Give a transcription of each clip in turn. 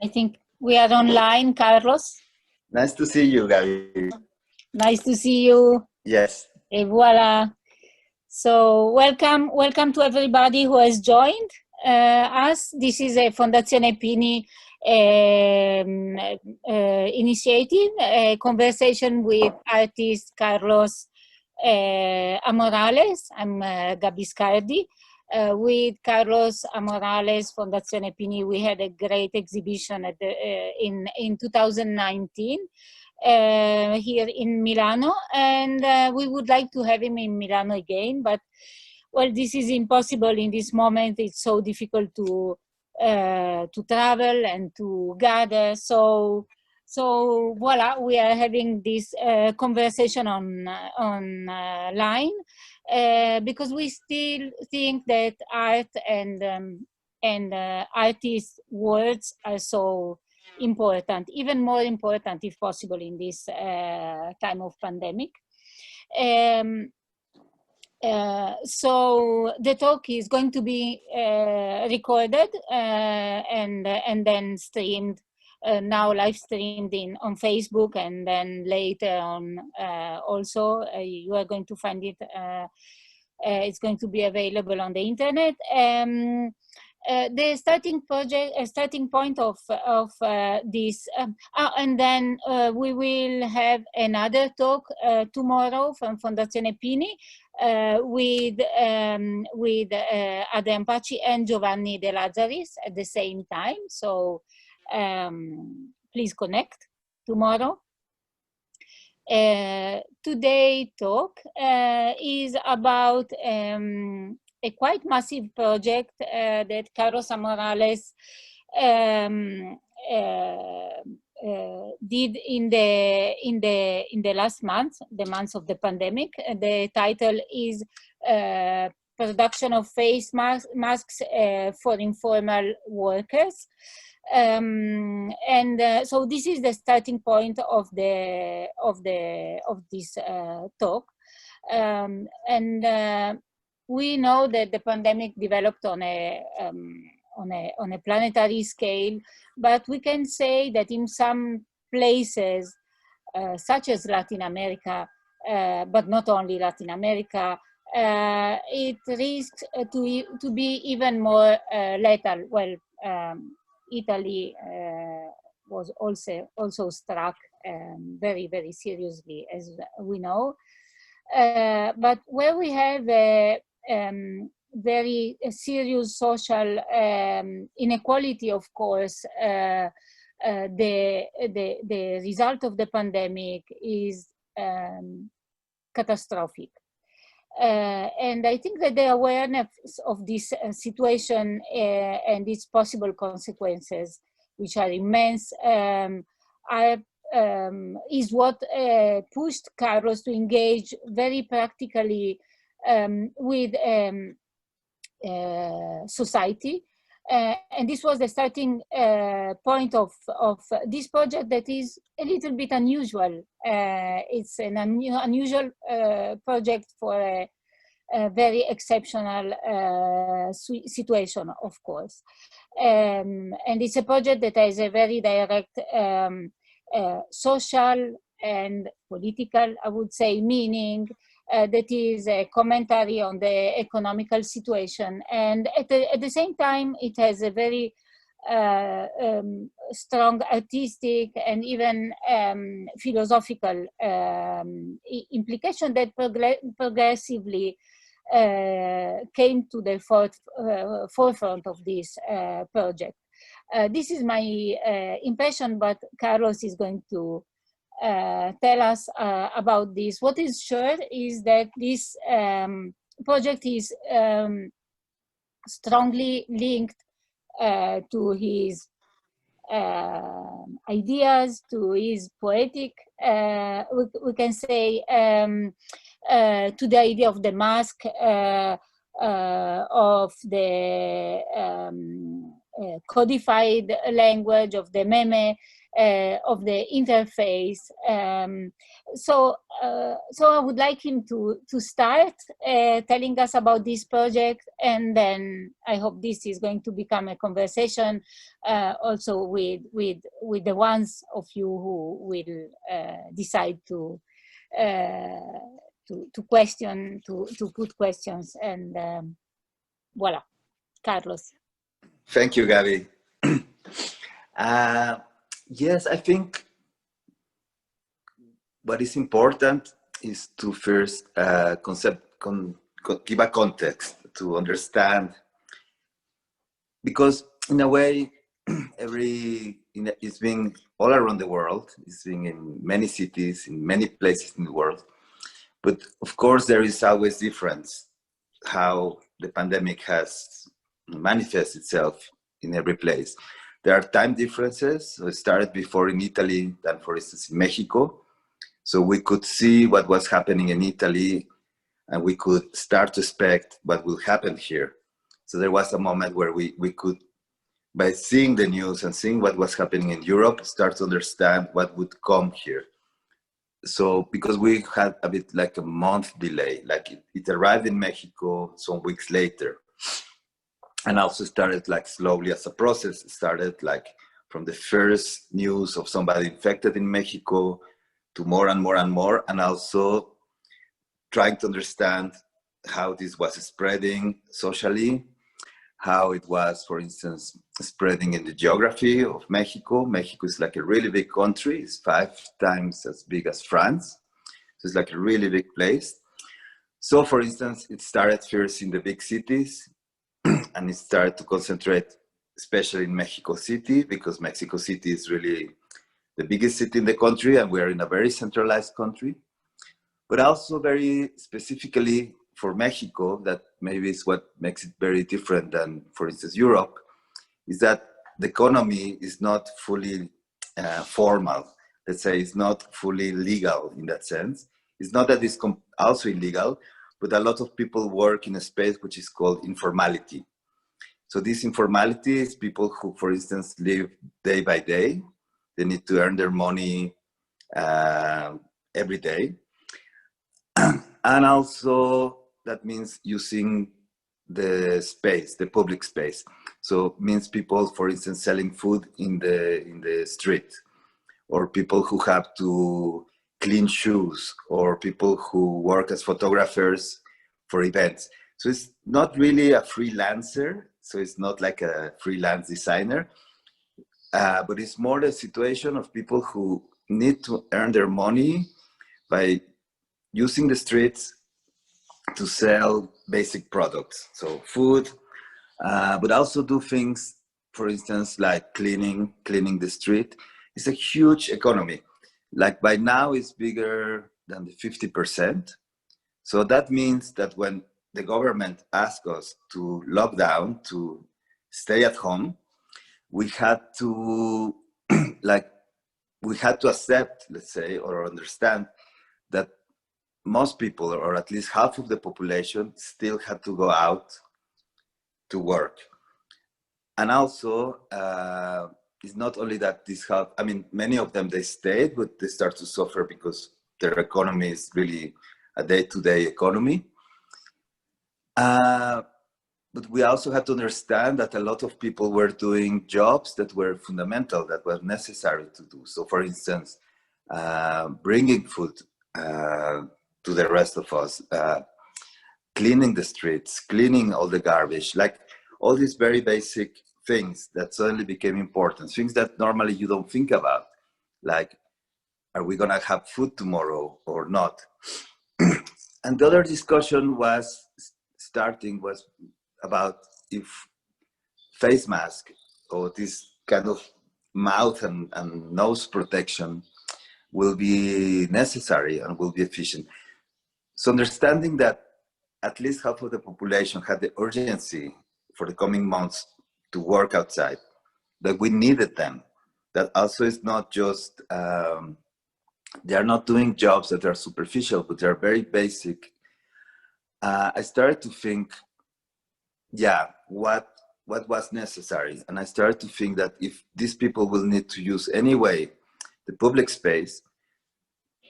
think we are online, Carlos. Nice to see you, Gabi. Nice to see you. Yes. Et voila. So welcome to everybody who has joined us. This is a Fondazione Pini initiative, a conversation with artist Carlos Amorales. I'm Gabi Scardi. With Carlos Amorales, Fondazione Pini, we had a great exhibition at in 2019 here in Milano, and we would like to have him in Milano again, but well, this is impossible in this moment. It's so difficult to travel and to gather. So voila, we are having this conversation online. Because we still think that art and artists' words are so important, even more important if possible in this time of pandemic. So the talk is going to be recorded and then streamed. Now live streamed on Facebook, and then later on also you are going to find it. It's going to be available on the internet. The starting point of this, and then we will have another talk tomorrow from Fondazione Pini with Adrian Paci and Giovanni De Lazzaris at the same time. So please connect tomorrow. Today's talk is about a quite massive project that Carlos Amorales did in the last month, the months of the pandemic. The title is Production of Face Masks for Informal Workers. So this is the starting point of this talk, and we know that the pandemic developed on a planetary scale, but we can say that in some places, such as Latin America, but not only Latin America, it risks to be even more lethal. Well, Italy was also struck very, very seriously, as we know. But where we have a very serious social inequality, of course, the result of the pandemic is catastrophic. And I think that the awareness of this situation and its possible consequences, which are immense, is what pushed Carlos to engage very practically with society. And this was the starting point of this project that is a little bit unusual. It's an unusual project for a very exceptional situation, of course. And it's a project that has a very direct social and political, I would say, meaning. That is a commentary on the economical situation, and at the same time it has a very strong artistic and even philosophical implication that progressively came to the forefront of this project. This is my impression, but Carlos is going to tell us about this. What is sure is that this project is strongly linked to his ideas, to his poetic, we can say, to the idea of the mask, of the codified language, of the meme, of the interface. So I would like him to start telling us about this project, and then I hope this is going to become a conversation also with the ones of you who will decide to question, to put questions, and voila, Carlos. Thank you, Gabi. Yes, I think what is important is to first give a context to understand, because in a way, it's being all around the world, it's being in many cities, in many places in the world. But of course, there is always difference how the pandemic has manifested itself in every place. There are time differences. So it started before in Italy than, for instance, in Mexico. So we could see what was happening in Italy, and we could start to expect what will happen here. So there was a moment where we could, by seeing the news and seeing what was happening in Europe, start to understand what would come here. So because we had a bit like a month delay, like it arrived in Mexico some weeks later, and also started like slowly as a process. It started like from the first news of somebody infected in Mexico to more and more and more, and also trying to understand how this was spreading socially, how it was, for instance, spreading in the geography of Mexico. Mexico is like a really big country. It's 5 times as big as France. So it's like a really big place. So for instance, it started first in the big cities, and it started to concentrate, especially in Mexico City, because Mexico City is really the biggest city in the country, and we're in a very centralized country. But also very specifically for Mexico, that maybe is what makes it very different than, for instance, Europe, is that the economy is not fully formal. Let's say it's not fully legal in that sense. It's not that it's also illegal, but a lot of people work in a space which is called informality. So this informality is people who, for instance, live day by day. They need to earn their money every day. And also that means using the space, the public space. So it means people, for instance, selling food in the street, or people who have to clean shoes, or people who work as photographers for events. So it's not really a freelancer. So it's not like a freelance designer, but it's more the situation of people who need to earn their money by using the streets to sell basic products. So food, but also do things, for instance, like cleaning the street. It's a huge economy. Like by now it's bigger than the 50%. So that means that when the government asked us to lock down, to stay at home, we had to accept, let's say, or understand that most people, or at least half of the population, still had to go out to work. And also, it's not only that this half, I mean, many of them, they stayed, but they start to suffer because their economy is really a day-to-day economy. But we also had to understand that a lot of people were doing jobs that were fundamental, that were necessary to do. So for instance, bringing food to the rest of us, cleaning the streets, cleaning all the garbage, like all these very basic things that suddenly became important, things that normally you don't think about, like, are we gonna have food tomorrow or not? And the other discussion was about if face mask or this kind of mouth and nose protection will be necessary and will be efficient. So understanding that at least half of the population had the urgency for the coming months to work outside, that we needed them, that also is not just, they are not doing jobs that are superficial, but they're very basic. I started to think, yeah, what what was necessary. And I started to think that if these people will need to use anyway the public space,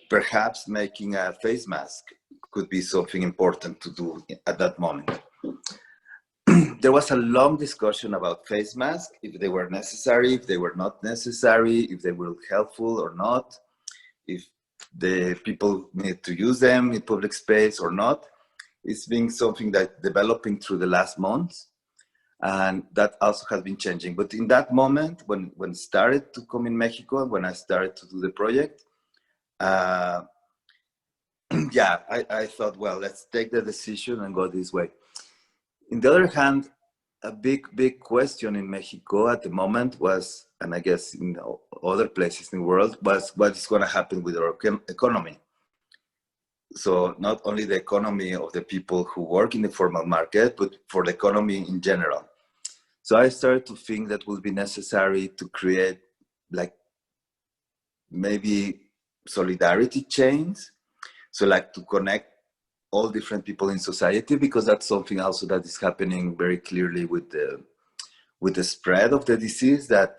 perhaps making a face mask could be something important to do at that moment. There was a long discussion about face masks, if they were necessary, if they were not necessary, if they were helpful or not, if the people need to use them in public space or not. It's been something that developing through the last months, and that also has been changing. But in that moment, when it started to come in Mexico, when I started to do the project, yeah, I thought, well, let's take the decision and go this way. On the other hand, a big question in Mexico at the moment was, and I guess in other places in the world, was what is going to happen with our economy. So not only the economy of the people who work in the formal market, but for the economy in general. So I started to think that would be necessary to create like maybe solidarity chains. So like to connect all different people in society, because that's something also that is happening very clearly with the spread of the disease, that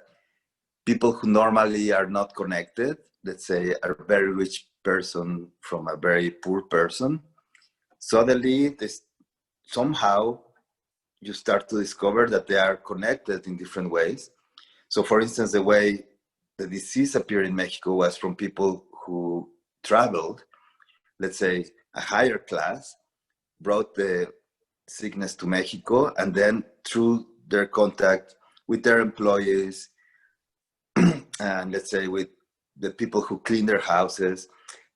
people who normally are not connected, let's say a very rich person from a very poor person, suddenly somehow you start to discover that they are connected in different ways. So for instance, the way the disease appeared in Mexico was from people who traveled, let's say a higher class, brought the sickness to Mexico, and then through their contact with their employees and let's say with the people who clean their houses,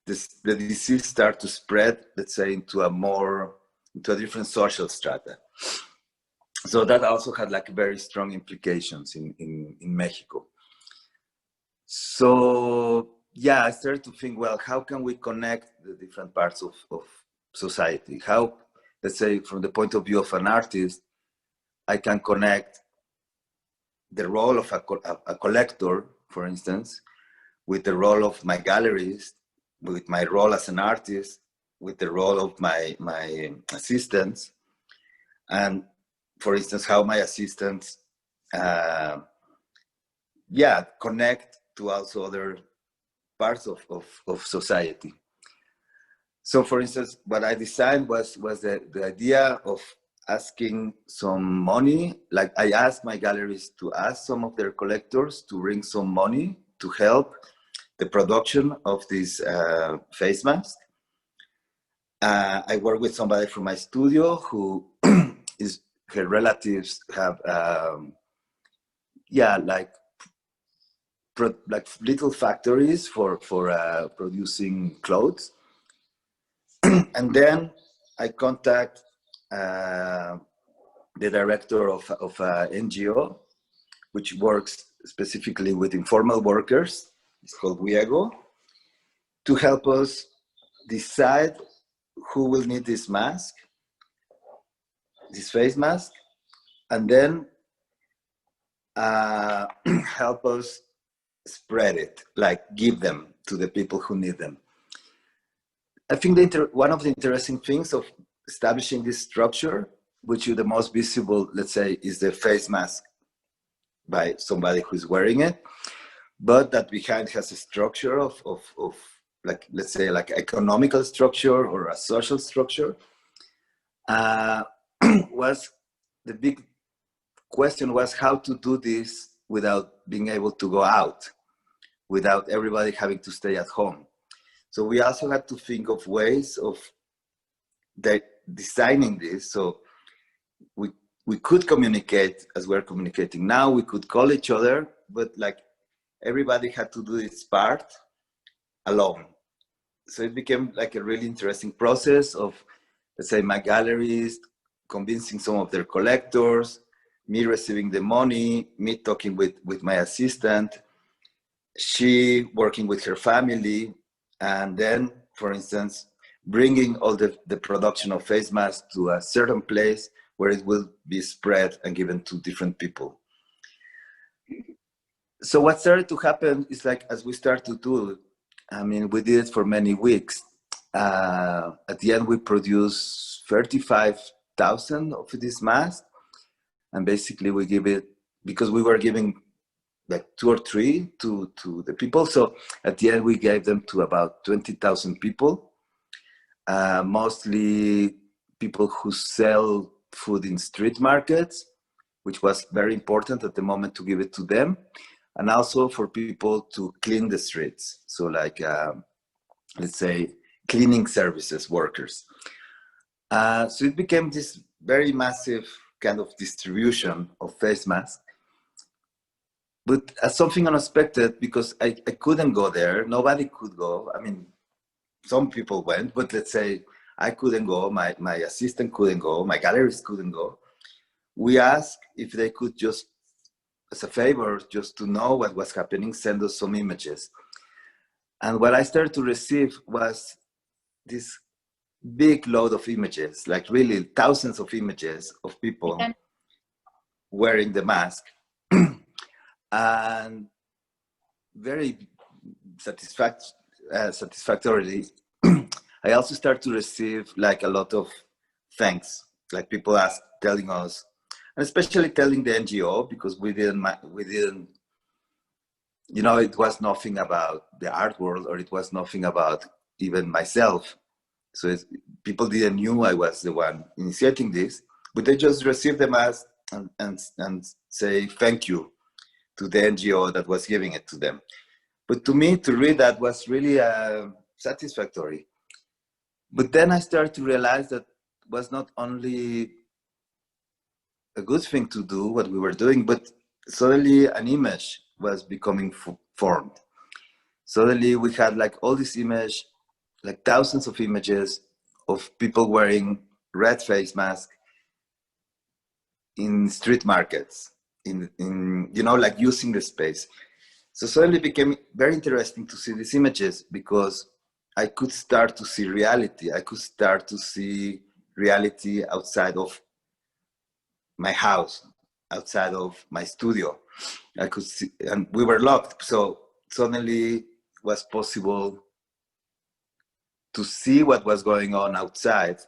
the disease started to spread, let's say, into a different social strata. So that also had like very strong implications in Mexico. So yeah, I started to think, well, how can we connect the different parts of society? How, let's say, from the point of view of an artist, I can connect the role of a collector, for instance, with the role of my gallerist, with my role as an artist, with the role of my assistants, and for instance, how my assistants, connect to also other parts of society. So for instance, what I designed was the idea of asking some money. Like I asked my galleries to ask some of their collectors to bring some money to help the production of this face mask. I work with somebody from my studio who her relatives have like little factories for producing clothes. And then I contact the director of an NGO, which works specifically with informal workers. It's called Wiego, to help us decide who will need this mask, this face mask, and then help us spread it, like give them to the people who need them. I think one of the interesting things of establishing this structure, which is the most visible, let's say, is the face mask by somebody who's wearing it, but that behind has a structure of like, let's say, like economical structure or a social structure. Was the big question was how to do this without being able to go out, without everybody having to stay at home. So we also had to think of ways of designing this. So we could communicate as we're communicating now, we could call each other, but like everybody had to do its part alone. So it became like a really interesting process of, let's say, my galleries convincing some of their collectors, me receiving the money, me talking with my assistant, she working with her family, and then, for instance, bringing all the production of face masks to a certain place where it will be spread and given to different people. So what started to happen is, like, as we start to do, I mean, we did it for many weeks. At the end, we produced 35,000 of these masks. And basically we give it, because we were giving like 2 or 3 to the people. So at the end we gave them to about 20,000 people, mostly people who sell food in street markets, which was very important at the moment to give it to them. And also for people to clean the streets. So like, let's say, cleaning services workers. So it became this very massive kind of distribution of face masks. But as something unexpected, because I couldn't go there, nobody could go. I mean, some people went, but let's say I couldn't go, my assistant couldn't go, my gallerist couldn't go. We asked if they could just, as a favor, just to know what was happening, send us some images. And what I started to receive was this big load of images, like really thousands of images of people wearing the mask. And very satisfactorily, I also start to receive like a lot of thanks, like people telling us, and especially telling the NGO, because we didn't, you know, it was nothing about the art world, or it was nothing about even myself. So people didn't knew I was the one initiating this, but they just received the mask and say thank you to the NGO that was giving it to them. But to me, to read that was really satisfactory. But then I started to realize that was not only a good thing to do what we were doing, but suddenly an image was becoming formed. Suddenly we had like all this image, like thousands of images of people wearing red face masks in street markets, in you know, like using the space. So suddenly it became very interesting to see these images, because I could start to see reality. I could start to see reality outside of my house, outside of my studio. I could see, and we were locked. So suddenly it was possible to see what was going on outside.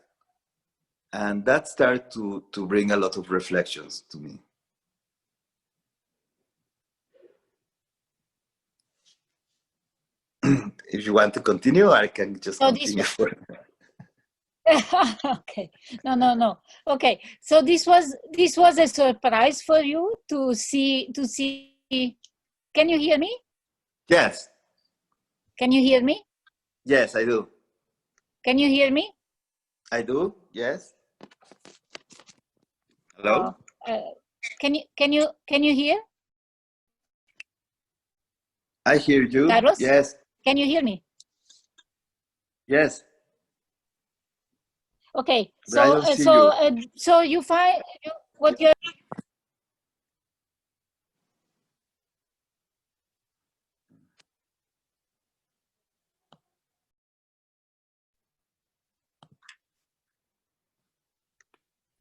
And that started to bring a lot of reflections to me. If you want to continue, I can just continue. Okay, no. Okay, so this was a surprise for you to see. Can you hear me? Yes. Can you hear me? Yes, I do. Can you hear me? I do. Yes. Hello. Can you hear? I hear you. Carlos? Yes. Can you hear me? Yes. Okay. But I don't see you. So you find what you're.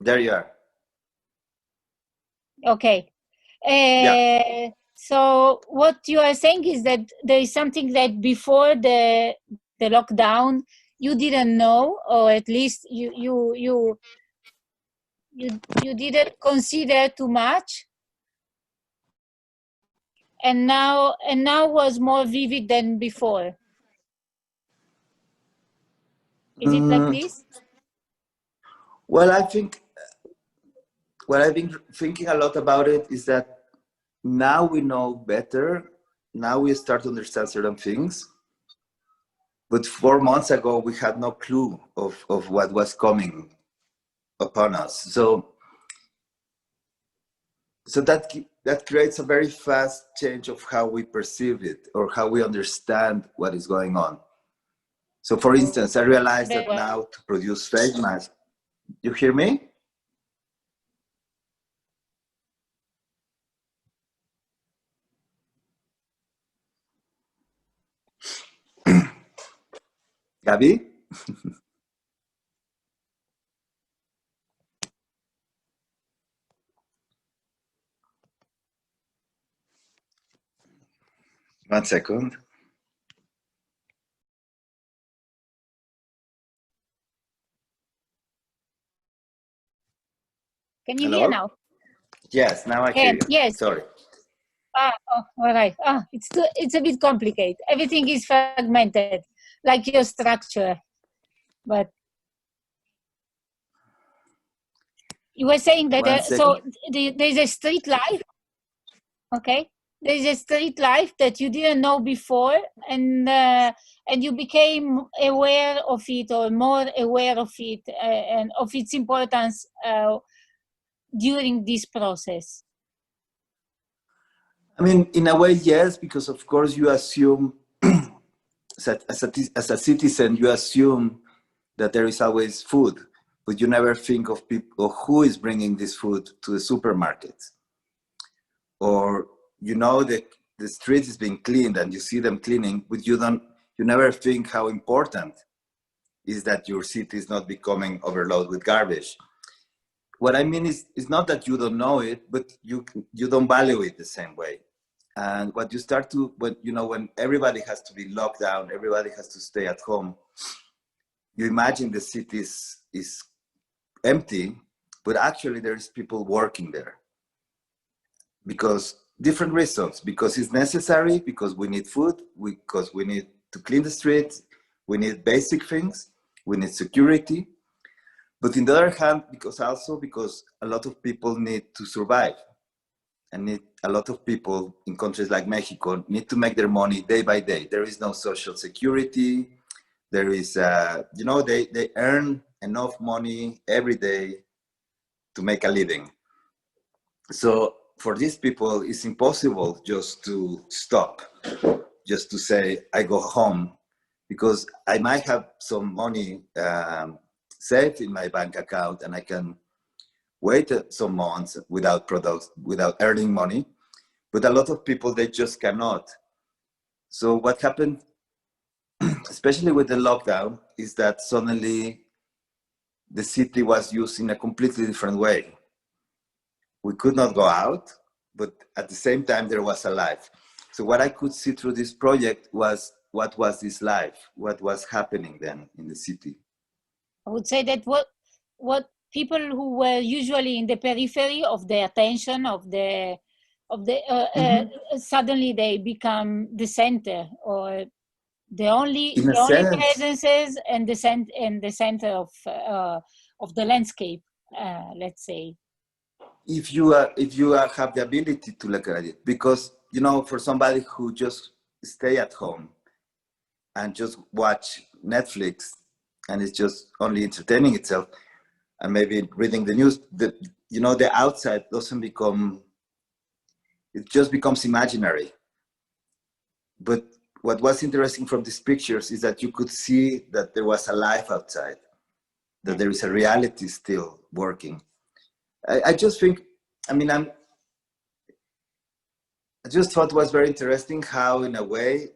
There you are. Okay. Yeah. So what you are saying is that there is something that before the lockdown you didn't know, or at least you didn't consider too much, and now was more vivid than before. Is it like this? Well, I think what I've been thinking a lot about it is that now we know better. Now we start to understand certain things. But 4 months ago, we had no clue of what was coming upon us. So that creates a very fast change of how we perceive it, or how we understand what is going on. So for instance, I realized that now to produce face masks, you hear me? Gabi? One second. Can you Hello? hear now? Yes, now I hear you. Yes. Sorry. Oh, all right. It's a bit complicated. Everything is fragmented, like your structure. But you were saying that there's a street life. Okay, there's a street life that you didn't know before, and you became aware of it, or more aware of it, and of its importance during this process. I mean, in a way, yes, because of course you assume, as a citizen, you assume that there is always food, but you never think of people who is bringing this food to the supermarket. Or you know that the street is being cleaned and you see them cleaning, but you never think how important is that your city is not becoming overloaded with garbage. What I mean is, it's not that you don't know it, but you don't value it the same way. And what you start to, when everybody has to be locked down, everybody has to stay at home, you imagine the city is empty, but actually there's people working there. Because different reasons, because it's necessary, because we need food, because we need to clean the streets, we need basic things, we need security. But on the other hand, because a lot of people need to survive. And a lot of people in countries like Mexico need to make their money day by day. There is no social security. There is, they earn enough money every day to make a living. So for these people, it's impossible just to stop, just to say, I go home, because I might have some money saved in my bank account and I can wait some months without earning money. But a lot of people, they just cannot. So what happened, especially with the lockdown, is that suddenly the city was used in a completely different way. We could not go out, but at the same time, there was a life. So what I could see through this project was, what was this life? What was happening then in the city? I would say that what people who were usually in the periphery of the attention suddenly they become the center, or the only presences and the center of the landscape, let's say. If you have the ability to look at it, because for somebody who just stay at home and just watch Netflix and it's just only entertaining itself and maybe reading the news, the outside it just becomes imaginary. But what was interesting from these pictures is that you could see that there was a life outside, that there is a reality still working. I just think, I just thought it was very interesting how, in a way,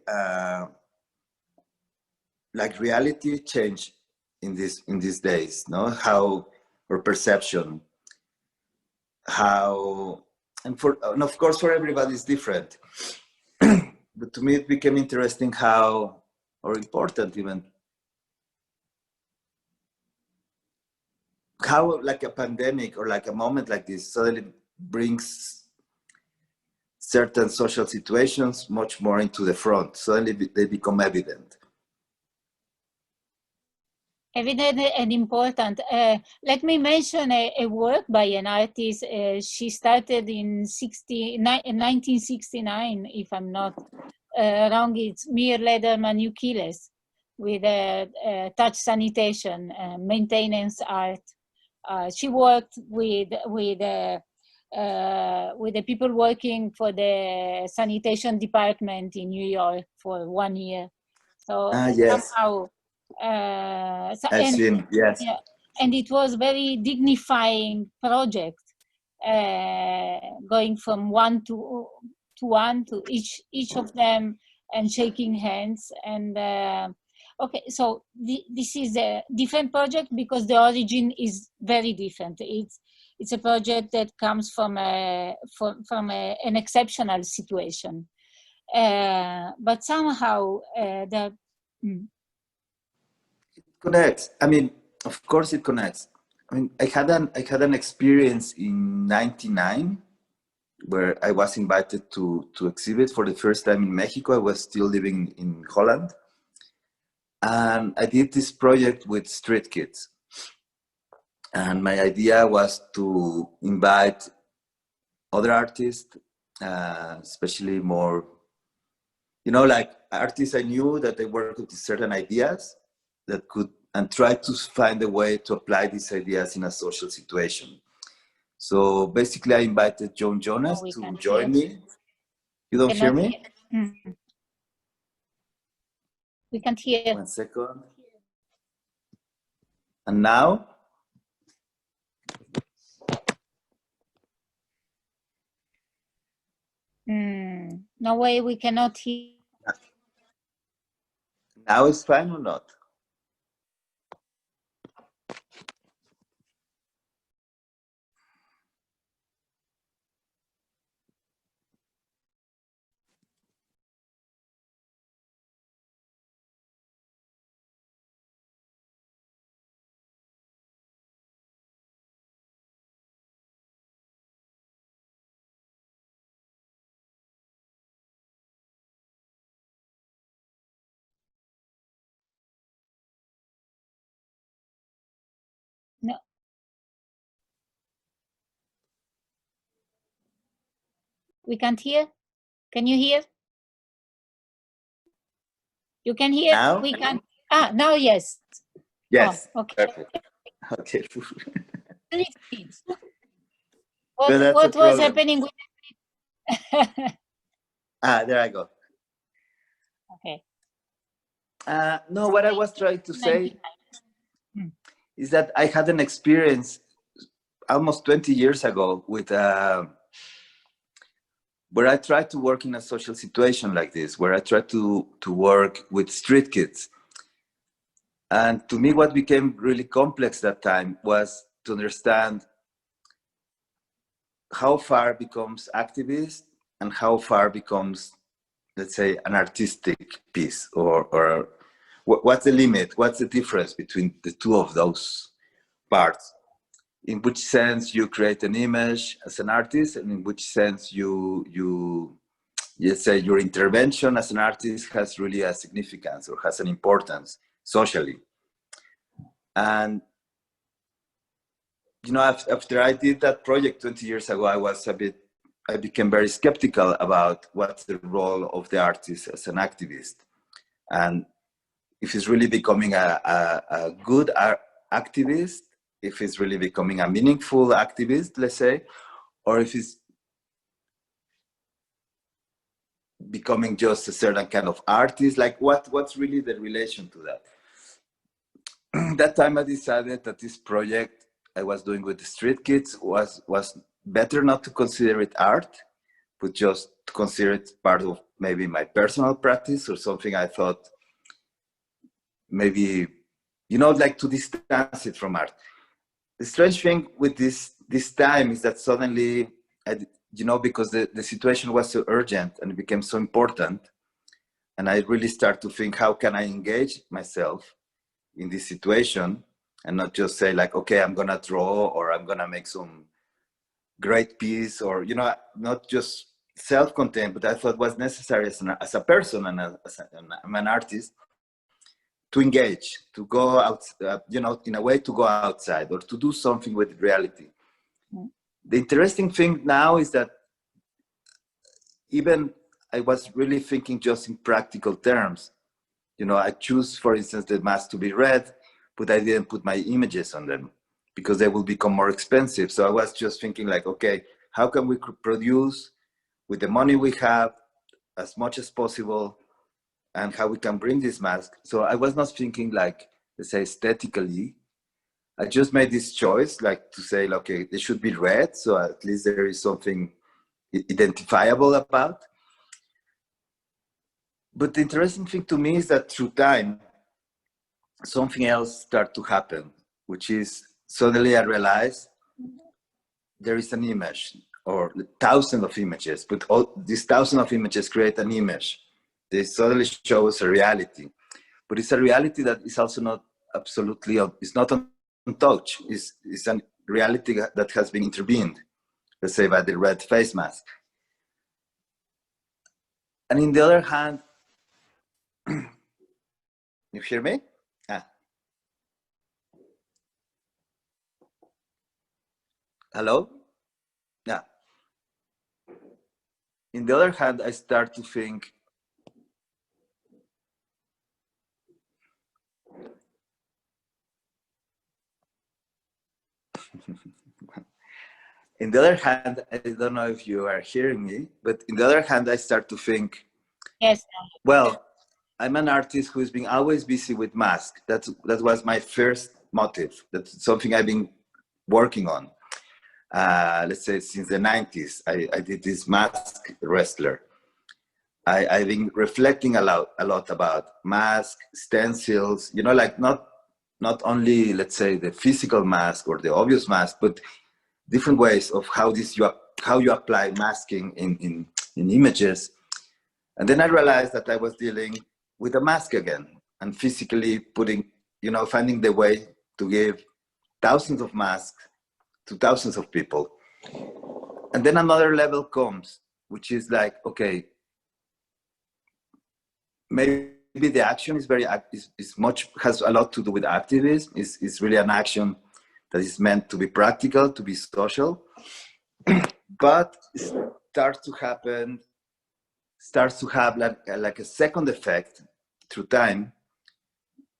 like reality changed in these days, no? How, or perception, how, and of course for everybody it's different. But to me it became interesting how, or important even, how like a pandemic or like a moment like this suddenly brings certain social situations much more into the front. Suddenly they become evident. Evident and important. Let me mention a work by an artist. She started in 1969, if I'm not wrong. It's Mir Lederman Ukiles, with touch sanitation, maintenance art. She worked with the people working for the sanitation department in New York for 1 year. So yes. somehow, yes. Yeah, and it was very dignifying project, going from one to each of them and shaking hands. And okay, so this is a different project because the origin is very different. It's a project that comes from an exceptional situation, but somehow It connects. Of course it connects. I had an experience in '99 where I was invited to exhibit for the first time in Mexico. I was still living in Holland. And I did this project with street kids. And my idea was to invite other artists, especially more, like artists I knew that they work with certain ideas that could, and try to find a way to apply these ideas in a social situation. So basically I invited Joan Jonas to join me. You don't hear me? We can't hear. 1 second. And now? No way, we cannot hear. Now it's fine or not? No. We can't hear. Can you hear? You can hear? Now? We can. Now yes. Yes. Oh, okay. Perfect. Okay. What was happening with there I go. Okay. No, what I was trying to say is that I had an experience almost 20 years ago with where I tried to work in a social situation like this, where I tried to work with street kids. And to me, what became really complex that time was to understand how far becomes activist and how far becomes, let's say, an artistic piece, or what's the limit? What's the difference between the two of those parts? In which sense you create an image as an artist, and in which sense you say your intervention as an artist has really a significance or has an importance socially. And after I did that project 20 years ago, I became very skeptical about what's the role of the artist as an activist, and if he's really becoming a good activist, if he's really becoming a meaningful activist, let's say, or if he's becoming just a certain kind of artist. Like what's really the relation to that? That time I decided that this project I was doing with the street kids was better not to consider it art, but just to consider it part of maybe my personal practice or something I thought maybe, like to distance it from art. The strange thing with this time is that suddenly, because the situation was so urgent and it became so important, and I really start to think, how can I engage myself in this situation and not just say like, okay, I'm gonna draw or I'm gonna make some great piece, or not just self-contained, but I thought it was necessary as a person and as an artist to engage, to go out, in a way to go outside or to do something with reality. The interesting thing now is that even I was really thinking just in practical terms. I choose, for instance, the mask to be red, but I didn't put my images on them because they will become more expensive. So I was just thinking like, okay, how can we produce with the money we have as much as possible, and how we can bring this mask. So I was not thinking like, let's say, aesthetically. I just made this choice, like to say, okay, they should be red, so at least there is something identifiable about. But the interesting thing to me is that through time, something else started to happen, which is suddenly I realized there is an image or thousands of images, but all these thousands of images create an image. They suddenly show us a reality, but it's a reality that is also not absolutely, it's not untouched. It's a reality that has been intervened. let's say by the red face mask. And in the other hand, you hear me? Hello? Yeah. In the other hand, I start to think, in the other hand, I don't know if you are hearing me, but in the other hand, I start to think, Yes. well, I'm an artist who's been always busy with masks. That was my first motive. That's something I've been working on. Let's say since the 90s, I did this mask wrestler. I've been reflecting a lot about masks, stencils, you know, like not only, let's say, the physical mask or the obvious mask, but different ways of how you apply masking in images. And then I realized that I was dealing with a mask again and physically putting, you know, finding the way to give thousands of masks to thousands of people. And then another level comes, which is like, okay, maybe the action is has a lot to do with activism. It's really an action that is meant to be practical, to be social, but it starts to have like a second effect through time,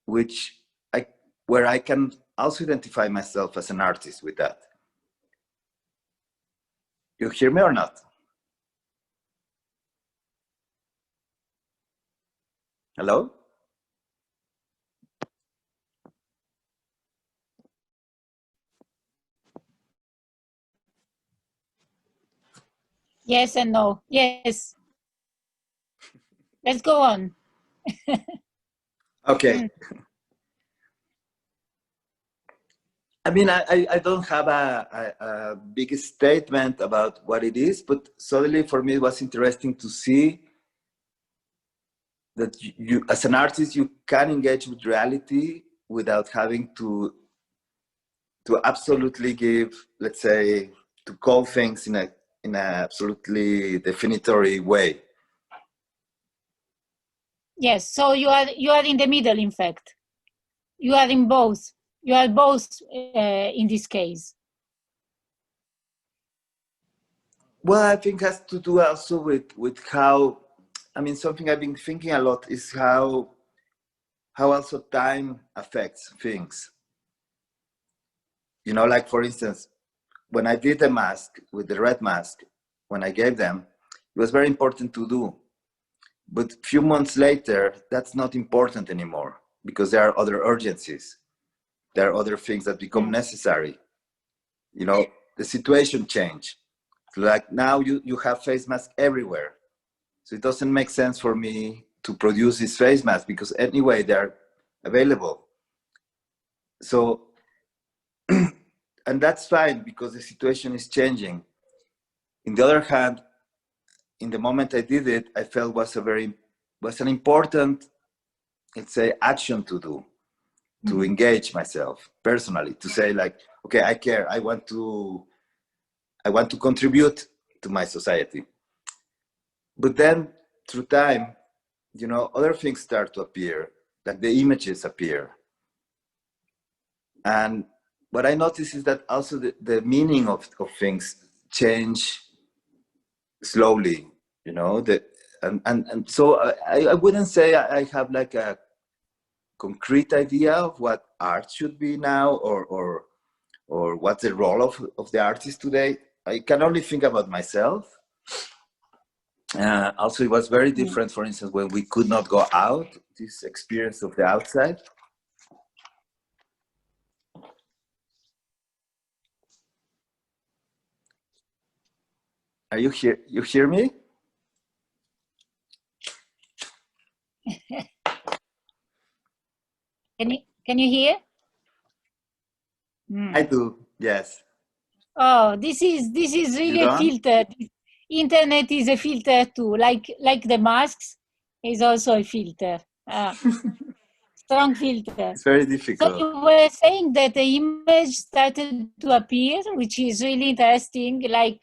where I can also identify myself as an artist with that. You hear me or not? Hello? Yes and no. Yes. Let's go on. Okay. I mean, I don't have a big statement about what it is, but suddenly for me it was interesting to see that you as an artist, you can engage with reality without having to absolutely give, let's say, to call things in a absolutely definitory way. Yes, so you are in the middle, in fact. You are in both. You are both in this case. Well, I think it has to do also with how, I mean, something I've been thinking a lot is how also time affects things. You know, like for instance, when I did the mask with the red mask, when I gave them, it was very important to do. But a few months later, that's not important anymore because there are other urgencies. There are other things that become necessary. You know, the situation changed. Like now you have face masks everywhere. So it doesn't make sense for me to produce this face mask because anyway, they're available. So, and that's fine because the situation is changing. On the other hand, in the moment I did it, I felt was an important, let's say, action to do, to engage myself personally, to say like, okay, I care. I want to contribute to my society. But then through time, you know, other things start to appear, like the images appear. And what I notice is that also the meaning of things change slowly, you know, and so I wouldn't say I have like a concrete idea of what art should be now or what's the role of the artist today. I can only think about myself. Also, it was very different, for instance, when we could not go out, this experience of the outside. Are you here? You hear me? Can you hear? I do, yes. Oh, this is really a filter. Internet is a filter too, like the masks is also a filter. strong filter. It's very So difficult. you were saying that the image started to appear, which is really interesting, like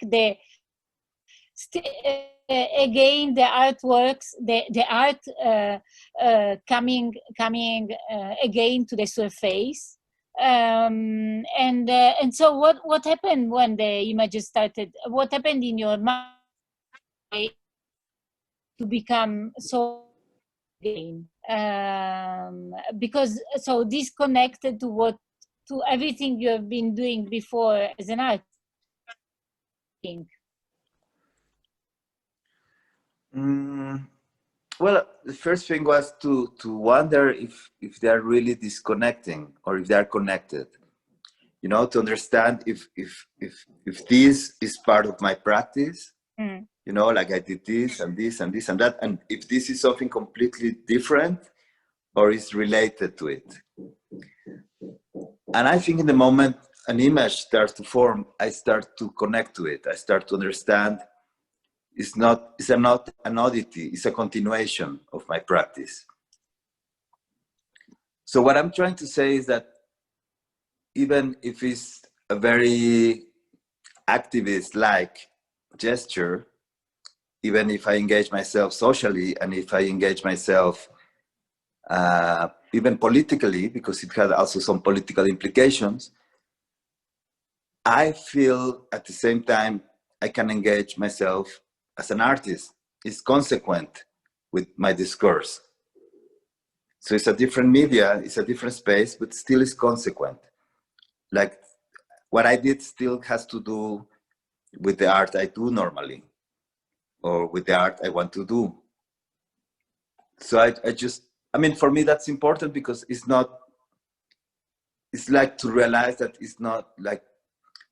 again, the artworks, the art coming again to the surface. And so what happened when the images started? What happened in your mind to become so again? Because so disconnected to everything you have been doing before as an artist. Well, the first thing was to wonder if they are really disconnecting or if they are connected. You know, to understand if this is part of my practice. You know, like I did this and this and this and that, and if this is something completely different or is related to it. And I think in the moment an image starts to form, I start to connect to it. I start to understand it's not an oddity, it's a continuation of my practice. So what I'm trying to say is that even if it's a very activist-like gesture, even if I engage myself socially and if I engage myself even politically, because it has also some political implications, I feel at the same time I can engage myself as an artist. It's consequent with my discourse. So it's a different media, it's a different space, but still is consequent. Like what I did still has to do with the art I do normally, or with the art I want to do. So I mean, for me, that's important because it's like to realize that it's not like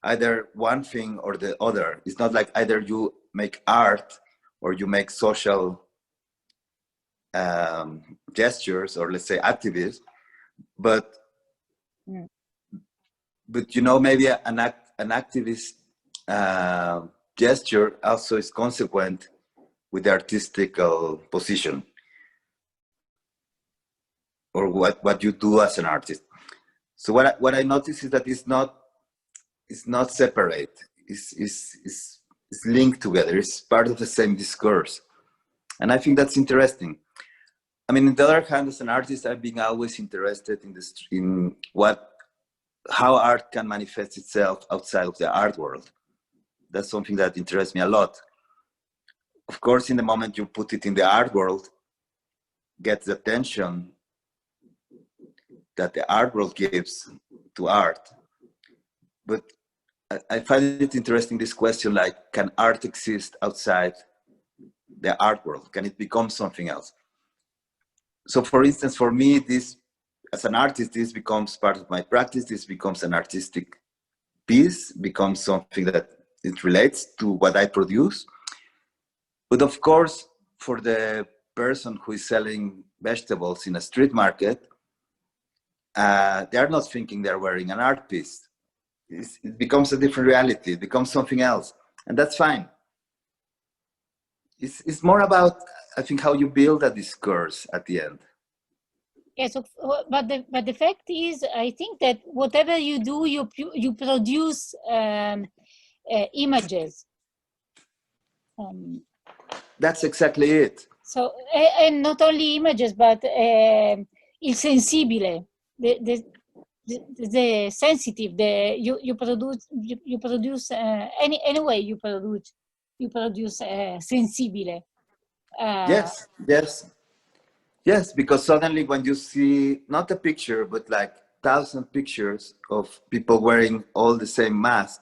either one thing or the other. It's not like either you make art or you make social gestures, or let's say activism, but you know, maybe an activist gesture also is consequent with the artistic position or what you do as an artist. So what I notice is that it's not separate. It's linked together. It's part of the same discourse, and I think that's interesting. I mean, on the other hand, as an artist, I've been always interested in how art can manifest itself outside of the art world. That's something that interests me a lot. Of course, in the moment you put it in the art world, gets the attention that the art world gives to art. But I find it interesting, this question, like, can art exist outside the art world? Can it become something else? So for instance, for me, this, as an artist, this becomes part of my practice. This becomes an artistic piece, becomes something that it relates to what I produce. But of course, for the person who is selling vegetables in a street market, they are not thinking they're wearing an art piece. It becomes a different reality. It becomes something else. And that's fine. It's more about, I think, how you build a discourse at the end. Yes, but the fact is, I think that whatever you do, you produce images. That's exactly it. So, and not only images, but il sensibile, the sensitive, you produce anyway you produce sensibile. Yes, because suddenly when you see not a picture, but like 1,000 pictures of people wearing all the same mask,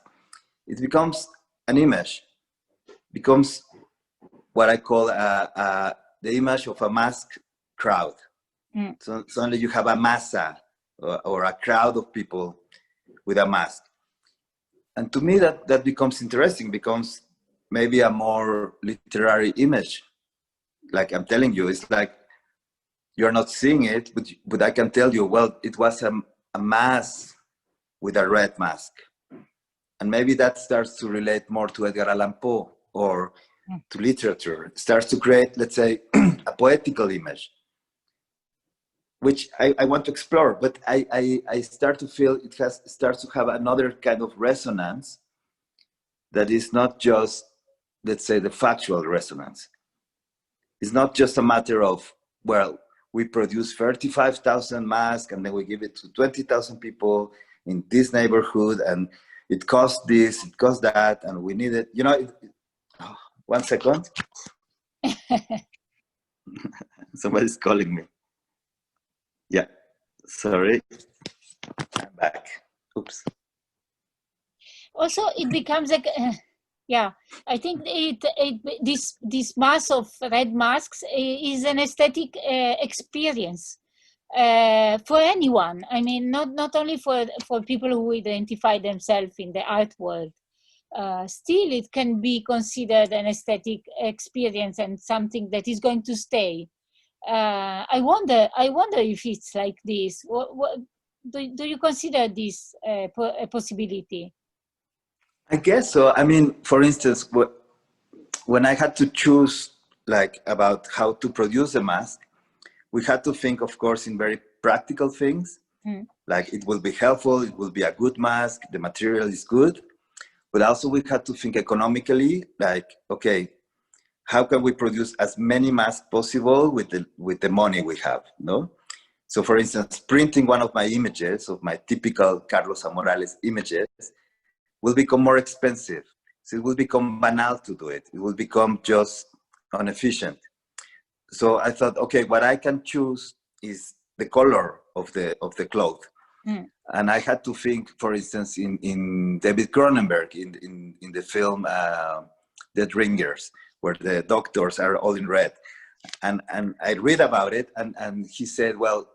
it becomes an image, becomes what I call the image of a mask crowd. So suddenly you have a massa or a crowd of people with a mask. And to me, that becomes interesting, becomes maybe a more literary image. Like I'm telling you, it's like you're not seeing it, but I can tell you, well, it was a mass with a red mask. And maybe that starts to relate more to Edgar Allan Poe or to literature. It starts to create, let's say, a poetical image. which I want to explore, but I start to feel it starts to have another kind of resonance that is not just, let's say, the factual resonance. It's not just a matter of, well, we produce 35,000 masks and then we give it to 20,000 people in this neighborhood, and it costs this, it costs that, and we need it. You know, oh, 1 second. Somebody's calling me. Yeah, sorry. I'm back. Oops. Also, it becomes like, yeah, I think this mass of red masks is an aesthetic experience for anyone. I mean, not only for people who identify themselves in the art world. Still, it can be considered an aesthetic experience and something that is going to stay. I wonder if it's like this. What do you consider this a possibility? I guess so. I mean, for instance, when I had to choose like about how to produce a mask, we had to think, of course, in very practical things. Like it will be helpful, it will be a good mask, the material is good. But also we had to think economically, like, okay, how can we produce as many masks possible with the money we have, no? So for instance, printing one of my images, of my typical Carlos Amorales images, will become more expensive. So it will become banal to do it. It will become just inefficient. So I thought, okay, what I can choose is the color of the cloth. And I had to think, for instance, in David Cronenberg, in the film Dead Ringers, where the doctors are all in red. And I read about it, and he said, well,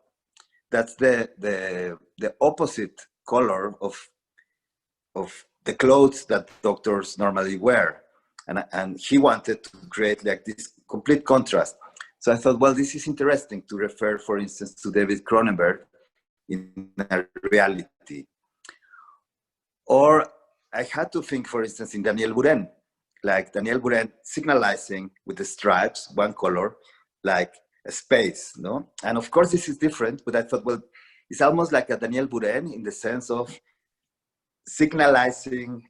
that's the opposite color of the clothes that doctors normally wear. And he wanted to create like this complete contrast. So I thought, well, this is interesting to refer, for instance, to David Cronenberg in a reality. Or I had to think, for instance, in Daniel Buren, like Daniel Buren signalizing with the stripes, one color, like a space, no? And of course this is different, but I thought, well, it's almost like a Daniel Buren in the sense of signalizing,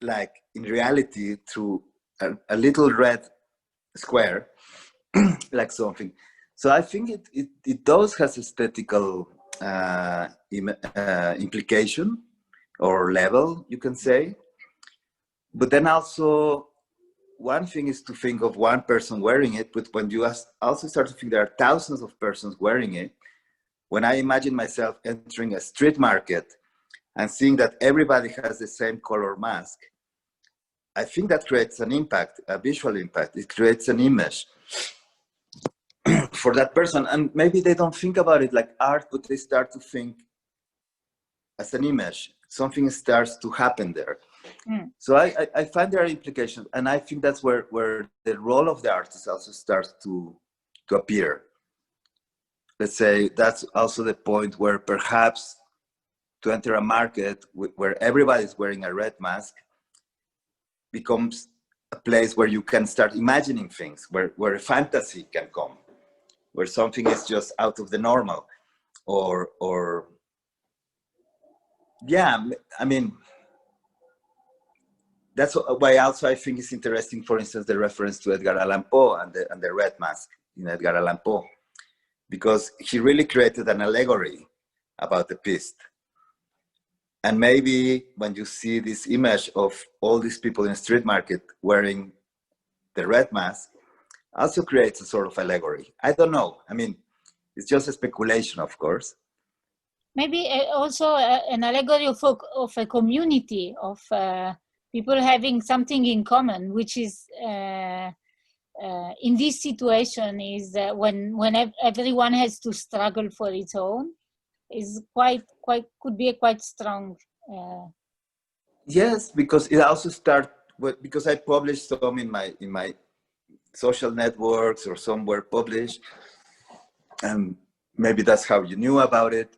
like in reality, through a little red square, like something. So I think it does has aesthetical implication or level, you can say. But then also, one thing is to think of one person wearing it, but when you also start to think there are thousands of persons wearing it, when I imagine myself entering a street market and seeing that everybody has the same color mask, I think that creates an impact, a visual impact. It creates an image for that person. And maybe they don't think about it like art, but they start to think as an image. Something starts to happen there. So I find there are implications, and I think that's where the role of the artist also starts to appear. Let's say that's also the point where perhaps to enter a market where everybody's wearing a red mask becomes a place where you can start imagining things, where a fantasy can come, where something is just out of the normal, or yeah, I mean, that's why also I think it's interesting, for instance, the reference to Edgar Allan Poe and the red mask in Edgar Allan Poe, because he really created an allegory about the beast. And maybe when you see this image of all these people in a street market wearing the red mask, also creates a sort of allegory. I don't know. I mean, it's just a speculation, of course. Maybe also an allegory of a community, of people having something in common, which is in this situation is when everyone has to struggle for its own, is quite could be a quite strong. Yes, because it also starts because I published some in my social networks or somewhere published, and maybe that's how you knew about it.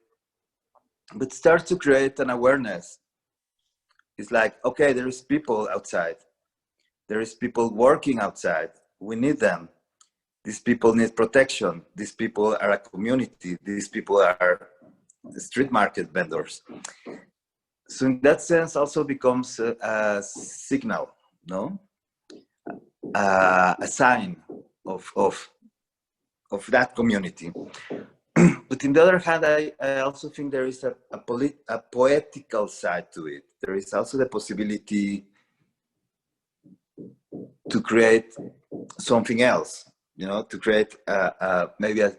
But start to create an awareness. It's like, okay, there is people outside. There is people working outside. We need them. these people need protection. These people are a community. These people are street market vendors. So in that sense, also becomes a signal, no, a sign of that community. But on the other hand, I also think there is a poetical side to it. There is also the possibility to create something else, you know, to create maybe a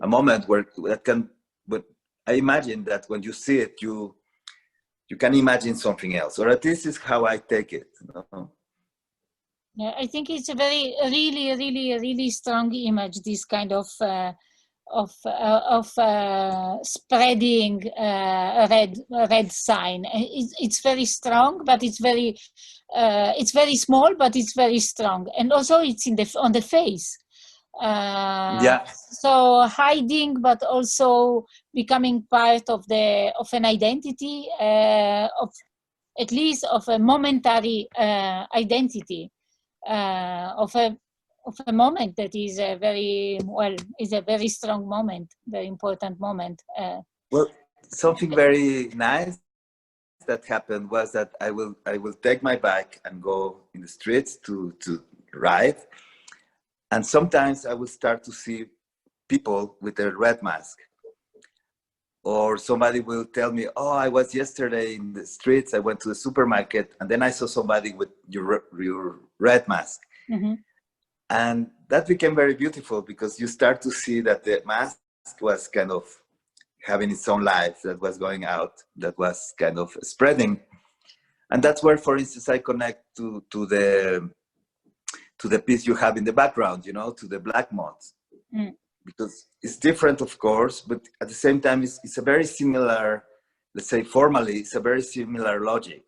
moment where that can. But I imagine that when you see it, you can imagine something else, or at least is how I take it. You know? Yeah, I think it's a really strong image. This kind of spreading red sign. It's very strong, but it's very small, but it's very strong, and also it's on the face. Yeah. So hiding, but also becoming part of an identity, of at least of a momentary identity, of a moment that is a very strong moment, very important moment. Well, something very nice that happened was that I will take my bike and go in the streets to ride, and sometimes I will start to see people with a red mask, or somebody will tell me, oh, I was yesterday in the streets, I went to the supermarket, and then I saw somebody with your red mask. Mm-hmm. And that became very beautiful, because you start to see that the mask was kind of having its own life, that was going out, that was kind of spreading. And that's where, for instance, I connect to the piece you have in the background, you know, to the black moths. Mm. Because it's different, of course, but at the same time, it's a very similar, let's say formally, it's a very similar logic.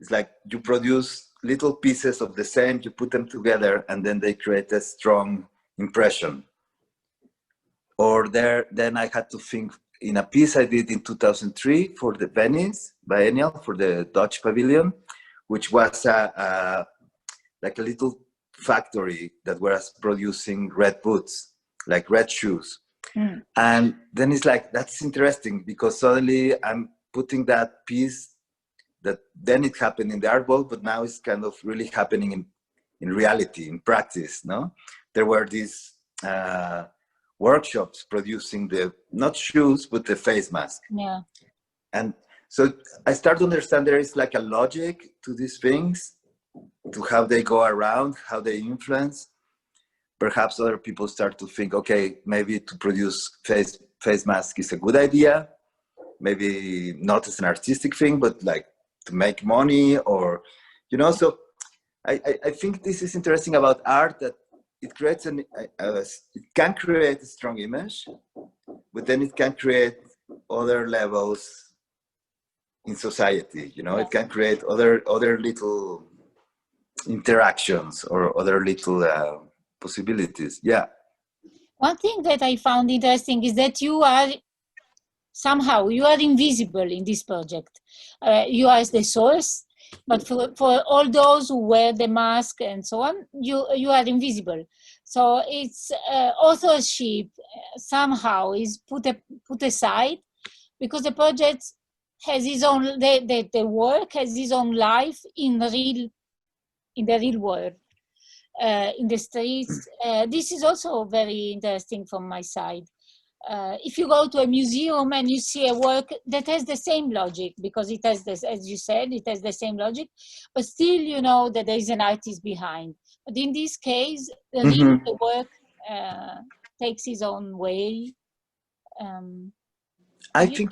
It's like you produce little pieces of the same, you put them together, and then they create a strong impression. Or then I had to think in a piece I did in 2003 for the Venice Biennial, for the Dutch Pavilion, which was like a little factory that was producing red boots, like red shoes. Mm. And then it's like, that's interesting, because suddenly I'm putting that piece that then it happened in the art world, but now it's kind of really happening in reality, in practice, no? There were these workshops producing not shoes, but the face mask. Yeah. And so I start to understand there is like a logic to these things, to how they go around, how they influence. Perhaps other people start to think, okay, maybe to produce face mask is a good idea. Maybe not as an artistic thing, but like to make money, or, you know, so I think this is interesting about art, that it creates it can create a strong image, but then it can create other levels in society, you know. It can create other little interactions or other little possibilities. Yeah. One thing that I found interesting is that you are invisible in this project. You are the source, but for all those who wear the mask and so on, you are invisible. So it's authorship somehow is put aside, because the project has its own, the work has its own life in the real world, in the streets. This is also very interesting from my side. If you go to a museum and you see a work that has the same logic, because it has this, as you said, it has the same logic, but still you know that there is an artist behind. But in this case, the work takes its own way. I think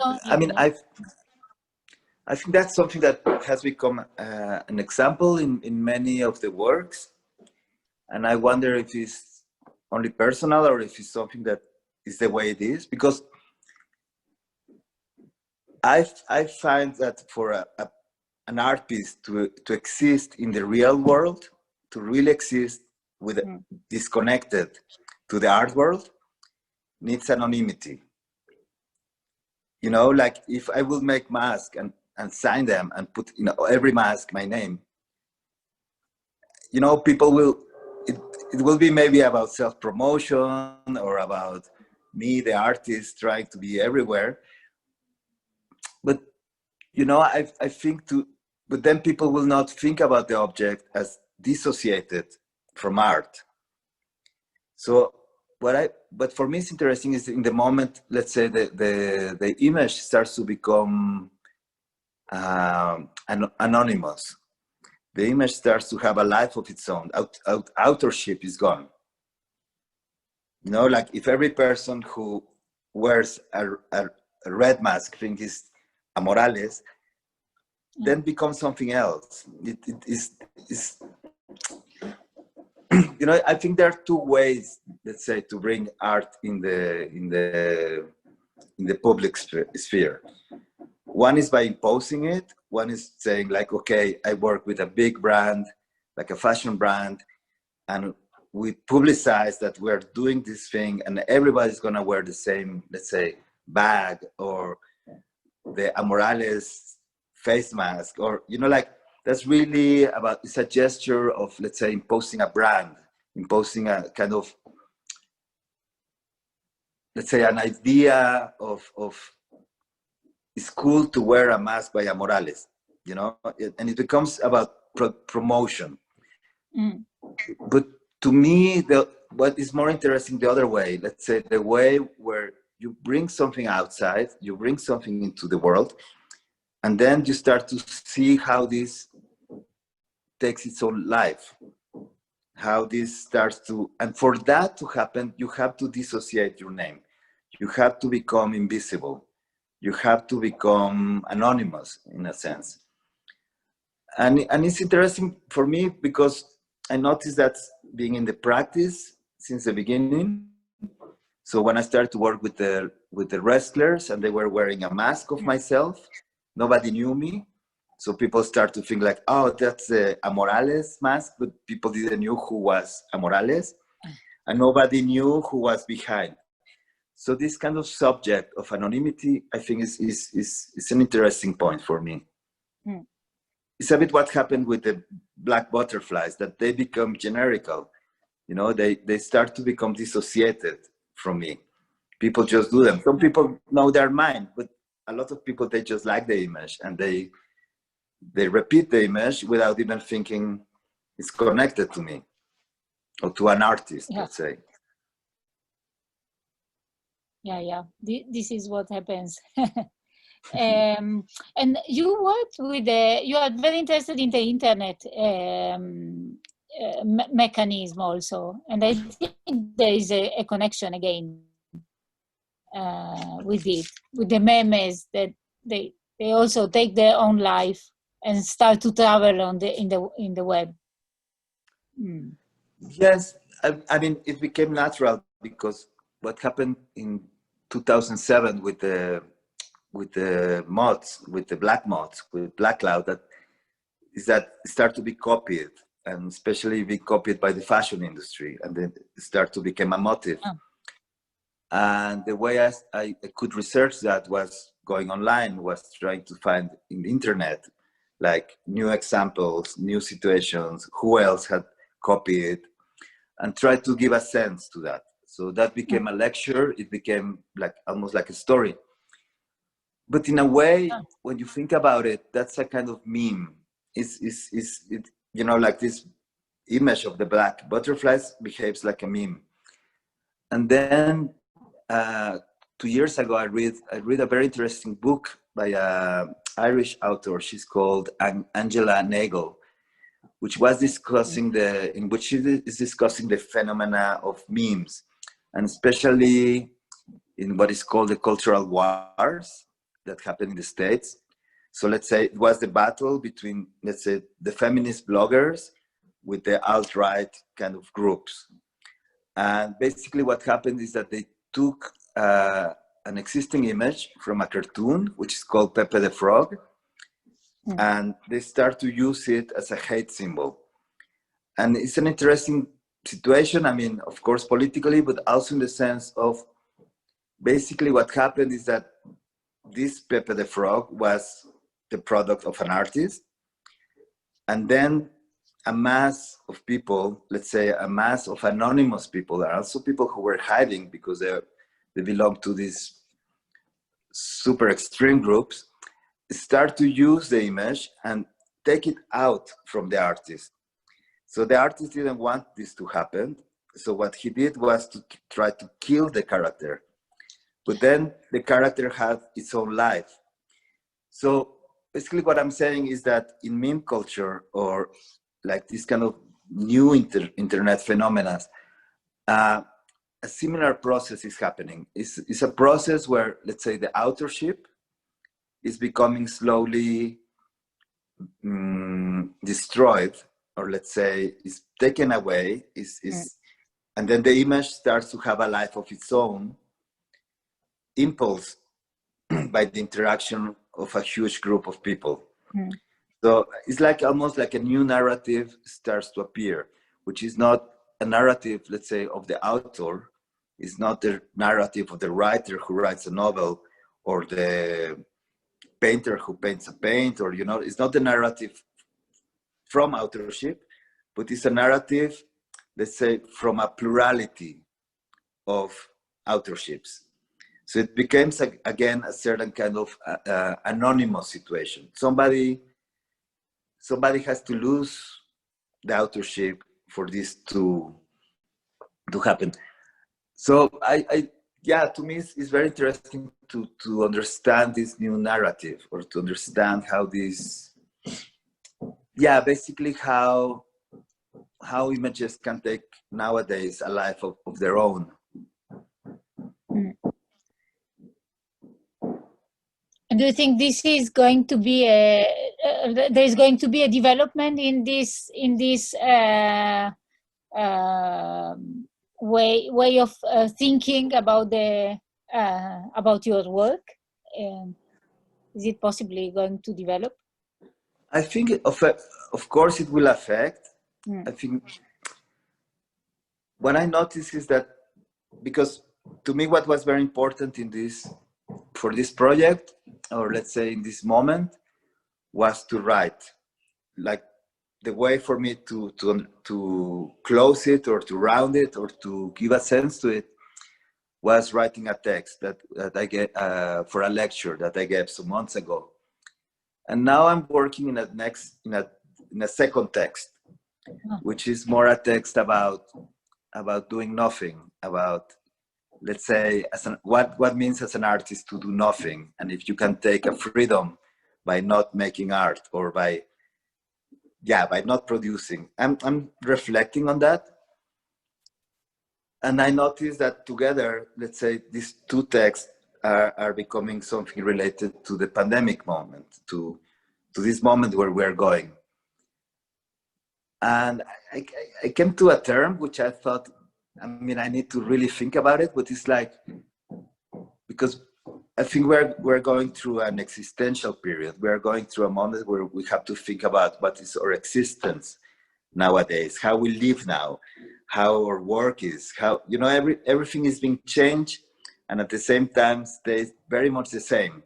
that's something that has become an example in many of the works. And I wonder if it's only personal, or if it's something that is the way it is, because I find that for an art piece to exist in the real world, to really exist with disconnected to the art world, needs anonymity. You know, like if I will make masks and sign them and put, you know, every mask my name, you know, people will it, it will be maybe about self-promotion or about me, the artist, trying to be everywhere. But, you know, I think but then people will not think about the object as dissociated from art. So but for me, it's interesting is in the moment, let's say the image starts to become anonymous. The image starts to have a life of its own. Authorship is gone. You know, like if every person who wears a red mask thinks is Amorales, then becomes something else. It is, you know, I think there are two ways, let's say, to bring art in the public sphere. One is by imposing it. One is saying like, okay, I work with a big brand, like a fashion brand, and we publicize that we're doing this thing and everybody's gonna wear the same, let's say, bag or the Amorales face mask, or, you know, like that's really about, it's a gesture of, let's say, imposing a brand, imposing a kind of, let's say, an idea of it's cool to wear a mask by Amorales, you know, and it becomes about promotion. But to me, what is more interesting the other way, let's say the way where you bring something outside, you bring something into the world, and then you start to see how this takes its own life, how this starts to, and for that to happen, you have to dissociate your name. You have to become invisible. You have to become anonymous in a sense. And it's interesting for me because I noticed that being in the practice since the beginning. So when I started to work with the wrestlers and they were wearing a mask of myself, nobody knew me. So people start to think like, oh, that's a Amorales mask, but people didn't know who was Amorales, and nobody knew who was behind. So this kind of subject of anonymity, I think is an interesting point for me. It's a bit what happened with the black butterflies, that they become generical. You know, they start to become dissociated from me. People just do them. Some people know they're mine, but a lot of people, they just like the image and they repeat the image without even thinking it's connected to me or to an artist, let's say. Yeah. This is what happens. And you worked with you are very interested in the internet mechanism also, and I think there is a connection again with it, with the memes that they also take their own life and start to travel in the web. Yes, I mean it became natural because what happened in 2007 with the mods, with the black mods, with Black Cloud, that start to be copied, and especially be copied by the fashion industry, and then start to become a motif. And the way I could research that was going online, was trying to find in the internet, like new examples, new situations, who else had copied, and try to give a sense to that. So that became a lecture. It became like almost like a story. But in a way, when you think about it, that's a kind of meme. It, you know, like this image of the black butterflies behaves like a meme. And then 2 years ago, I read a very interesting book by an Irish author. She's called Angela Nagle, which was discussing in which she is discussing the phenomena of memes, and especially in what is called the cultural wars that happened in the States. So let's say it was the battle between, let's say, the feminist bloggers with the alt-right kind of groups. And basically what happened is that they took an existing image from a cartoon, which is called Pepe the Frog, and they start to use it as a hate symbol. And it's an interesting situation, I mean, of course, politically, but also in the sense of basically what happened is that this Pepe the Frog was the product of an artist. And then a mass of people, let's say a mass of anonymous people, are also people who were hiding because they belong to these super extreme groups, start to use the image and take it out from the artist. So the artist didn't want this to happen. So what he did was to try to kill the character. But then the character had its own life. So basically what I'm saying is that in meme culture, or like this kind of new internet phenomena, a similar process is happening. It's a process where, let's say, the authorship is becoming slowly destroyed, or let's say is taken away, and then the image starts to have a life of its own, impulsed by the interaction of a huge group of people. So it's like almost like a new narrative starts to appear, which is not a narrative, let's say, of the author. It's not the narrative of the writer who writes a novel, or the painter who paints a paint, or, you know, it's not the narrative from authorship, but it's a narrative, let's say, from a plurality of authorships. So it becomes, again, a certain kind of anonymous situation. Somebody has to lose the authorship for this to happen. So yeah, to me, it's very interesting to understand this new narrative, or to understand how this, yeah, basically how images can take nowadays a life of their own. And do you think this is going to be there's going to be a development in this way of thinking about your work? Is it possibly going to develop? I think, of course, it will affect. I think what I noticed is that, because to me, what was very important for this project, or let's say in this moment, was to write. Like, the way for me to close it, or to round it, or to give a sense to it, was writing a text that I get for a lecture that I gave some months ago. And now I'm working in a second text, which is more a text about doing nothing, about, let's say, what means as an artist to do nothing, and if you can take a freedom by not making art, or by not producing. I'm reflecting on that, and I noticed that together, let's say, these two texts are becoming something related to the pandemic moment, to this moment where we're going. And I came to a term which I thought, I need to really think about it, but it's like, because I think we're going through an existential period. We're going through a moment where we have to think about what is our existence nowadays, how we live now, how our work is, how, you know, everything is being changed, and at the same time stays very much the same.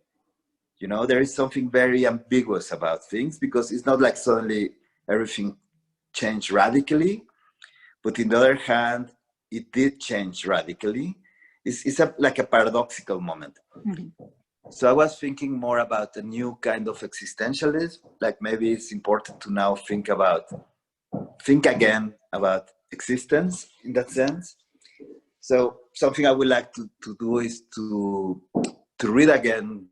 You know, there is something very ambiguous about things, because it's not like suddenly everything changed radically, but on the other hand, it did change radically. It's like a paradoxical moment. So I was thinking more about a new kind of existentialism. Like, maybe it's important to now think again about existence in that sense. So something I would like to do is to read again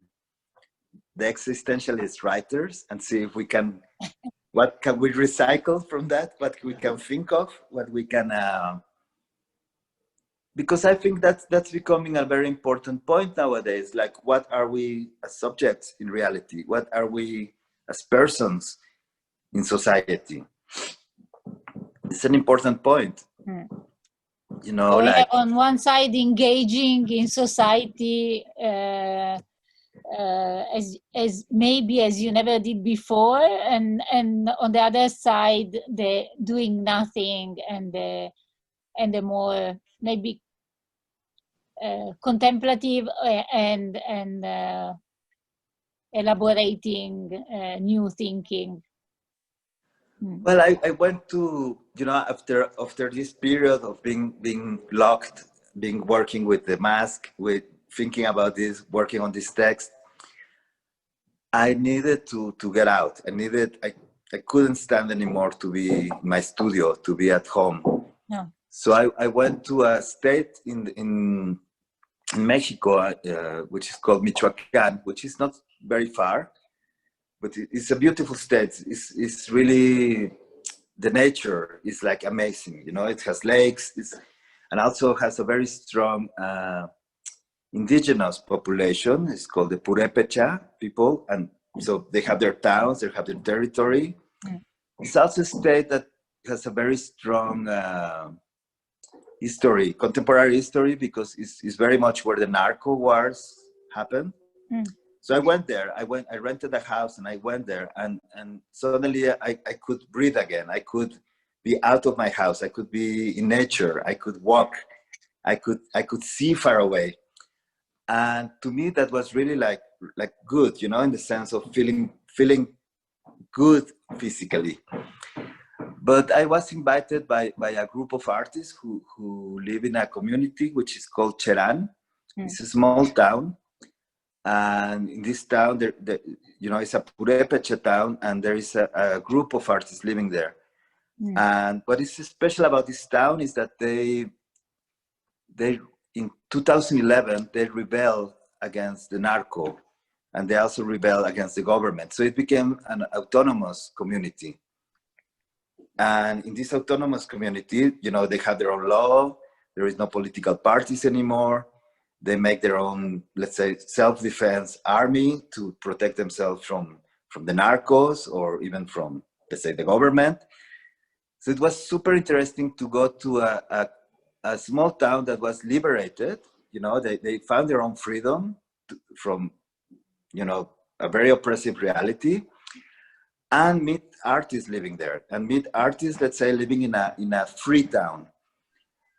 the existentialist writers, and see if we can, what can we recycle from that, what we can think of, what we can, because I think that's becoming a very important point nowadays. Like, what are we as subjects in reality? What are we as persons in society? It's an important point. You know, we like, have on one side engaging in society as maybe as you never did before, and on the other side the doing nothing, and the more maybe contemplative and elaborating new thinking. Well, I went to, you know, after this period of being locked, being working with the mask, with thinking about this, working on this text, I needed to get out. I couldn't stand anymore to be in my studio, to be at home. Yeah. So I went to a state in Mexico, which is called Michoacán, which is not very far, but it's a beautiful state. It's really, the nature is like amazing. You know, it has lakes, and also has a very strong indigenous population. It's called the Purepecha people, and so they have their towns, they have their territory. It's also a state that has a very strong history, contemporary history, because it's very much where the narco wars happened. So I went there. I rented a house and I went there, and suddenly I could breathe again. I could be out of my house. I could be in nature. I could walk. I could see far away. And to me, that was really like good, you know, in the sense of feeling good physically. But I was invited by a group of artists who live in a community which is called Cheran. It's a small town. And in this town, you know, it's a Purepecha town, and there is a group of artists living there. And what is special about this town is that they in 2011 they rebelled against the narco, and they also rebelled against the government. So it became an autonomous community. And in this autonomous community, you know, they have their own law. There is no political parties anymore. They make their own, let's say, self-defense army to protect themselves from the narcos, or even from, let's say, the government. So it was super interesting to go to a small town that was liberated. You know, they found their own freedom from, you know, a very oppressive reality, and meet artists living there, and meet artists, let's say, living in a free town.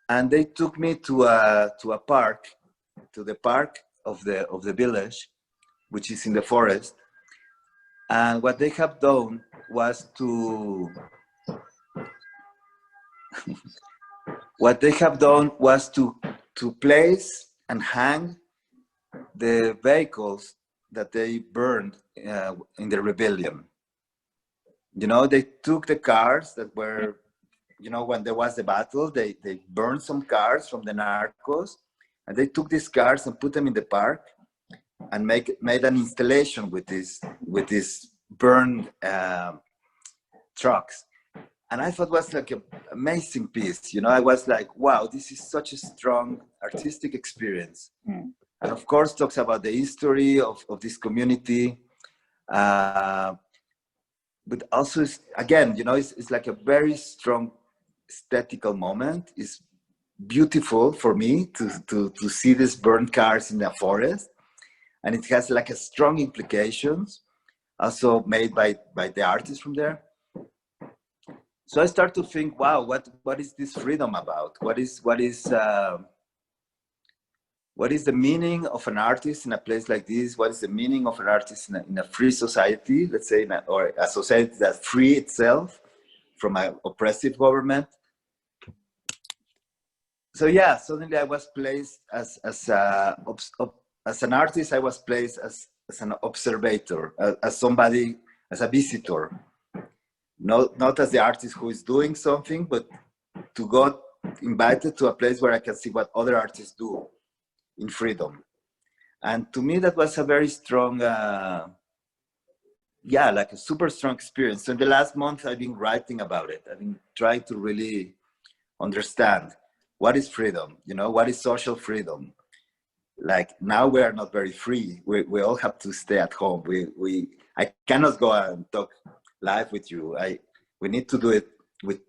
And they took me to a park, to the park of the village, which is in the forest. And what they have done was to place and hang the vehicles that they burned in the rebellion. You know, they took the cars that were, you know, when there was the battle, they burned some cars from the narcos, and they took these cars and put them in the park, and made an installation with these burned trucks. And I thought it was like an amazing piece. You know, I was like, wow, this is such a strong artistic experience. And of course, talks about the history of this community. But also, again, you know, it's like a very strong aesthetical moment. It's beautiful for me to see these burned cars in the forest. And it has like a strong implications also made by the artists from there. So I start to think, wow, what is this freedom about? What is the meaning of an artist in a place like this? What is the meaning of an artist in a free society, let's say, or a society that's free itself from an oppressive government? So yeah, suddenly I was placed as an artist. I was placed as an observator, as somebody, as a visitor. Not as the artist who is doing something, but to go invited to a place where I can see what other artists do in freedom. And to me, that was a very strong, like a super strong experience. So in the last month, I've been writing about it. I've been trying to really understand what is freedom, you know, what is social freedom. Like now we are not very free. We all have to stay at home. I cannot go and talk live with you. We need to do it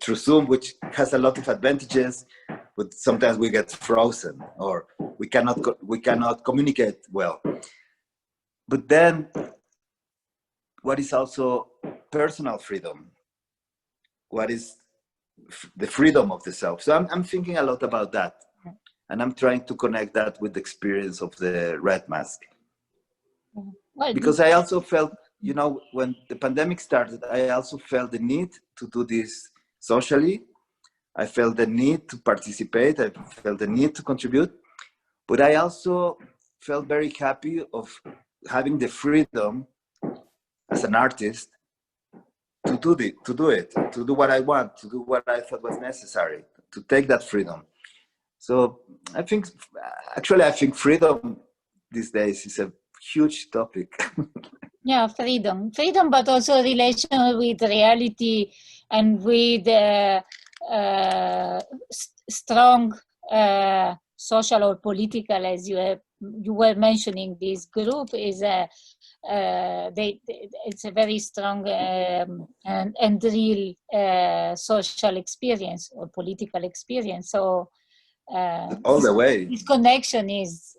through Zoom, which has a lot of advantages, but sometimes we get frozen, or we cannot communicate well. But then, what is also personal freedom? What is the freedom of the self? So I'm thinking a lot about that, and I'm trying to connect that with the experience of the Red Mask, Well, because I also felt you know, when the pandemic started, I also felt the need to do this socially. I felt the need to participate. I felt the need to contribute. But I also felt very happy of having the freedom as an artist to do what I want, to do what I thought was necessary, to take that freedom. So I think, actually, I think freedom these days is a huge topic. Yeah, freedom, but also relation with reality and with strong social or political, as you were mentioning. This group is it's a very strong and real social experience or political experience. So all the way. This connection is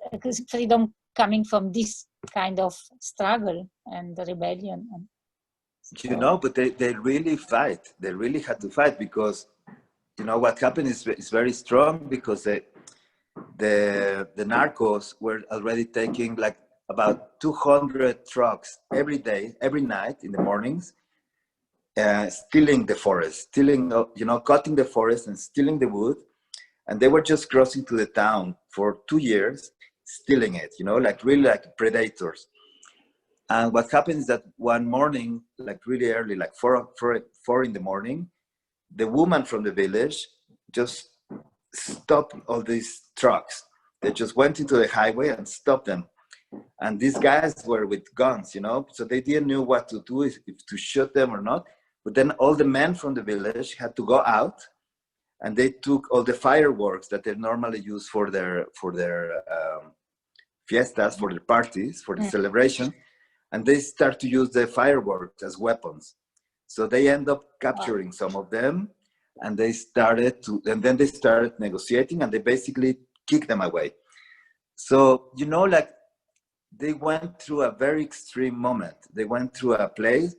freedom coming from this kind of struggle and rebellion. You know, but they really fight. They really had to fight because, you know, what happened is very strong because the narcos were already taking like about 200 trucks every day, every night in the mornings, stealing the forest, stealing, you know, cutting the forest and stealing the wood. And they were just crossing to the town for 2 years, stealing it, you know, like really like predators. And what happened is that one morning, like really early, like four in the morning, the woman from the village just stopped all these trucks. They just went into the highway and stopped them. And these guys were with guns, you know, so they didn't know what to do, if to shoot them or not. But then all the men from the village had to go out, and they took all the fireworks that they normally use for their fiestas, for their parties, for the celebration, and they start to use the fireworks as weapons. So they end up capturing some of them, and then they started negotiating, and they basically kicked them away. So, you know, like they went through a very extreme moment. They went through a place,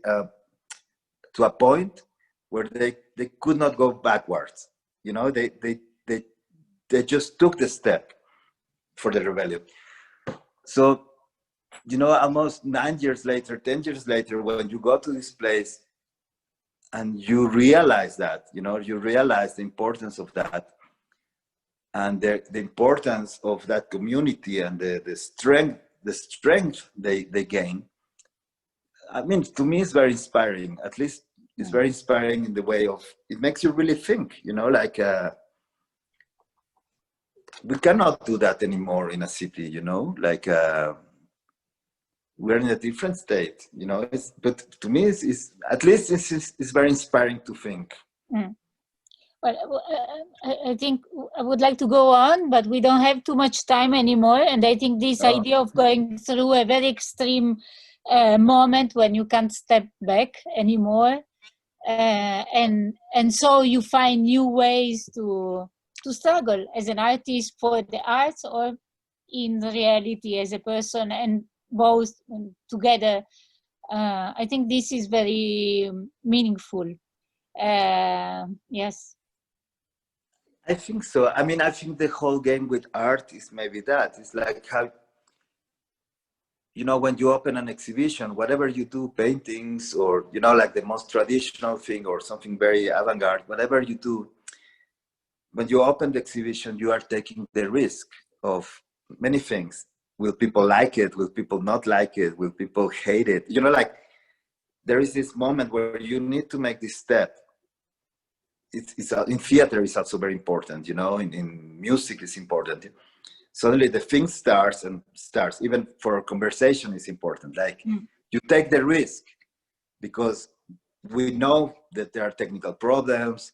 to a point where they could not go backwards. You know, they just took the step for the rebellion. So, you know, almost 9 years later, 10 years later, when you go to this place and you realize that, you know, you realize the importance of that and the importance of that community and the strength they gain. I mean, to me, it's very inspiring. At least it's very inspiring in the way of, it makes you really think, you know, like, we cannot do that anymore in a city, you know, like, we're in a different state, you know, but to me, it's at least it's very inspiring to think. Well, I think I would like to go on, but we don't have too much time anymore. And I think this idea of going through a very extreme moment when you can't step back anymore, and so you find new ways to struggle as an artist for the arts or in reality as a person, and both together. I think this is very meaningful. Yes. I think so. I mean, I think the whole game with art is maybe that. It's like how, you know, when you open an exhibition, whatever you do, paintings or, you know, like the most traditional thing or something very avant-garde, whatever you do, when you open the exhibition, you are taking the risk of many things. Will people like it? Will people not like it? Will people hate it? You know, like there is this moment where you need to make this step. It's in theater, it's also very important, you know, in music, it's important. Suddenly the thing starts, even for a conversation is important. Like you take the risk because we know that there are technical problems.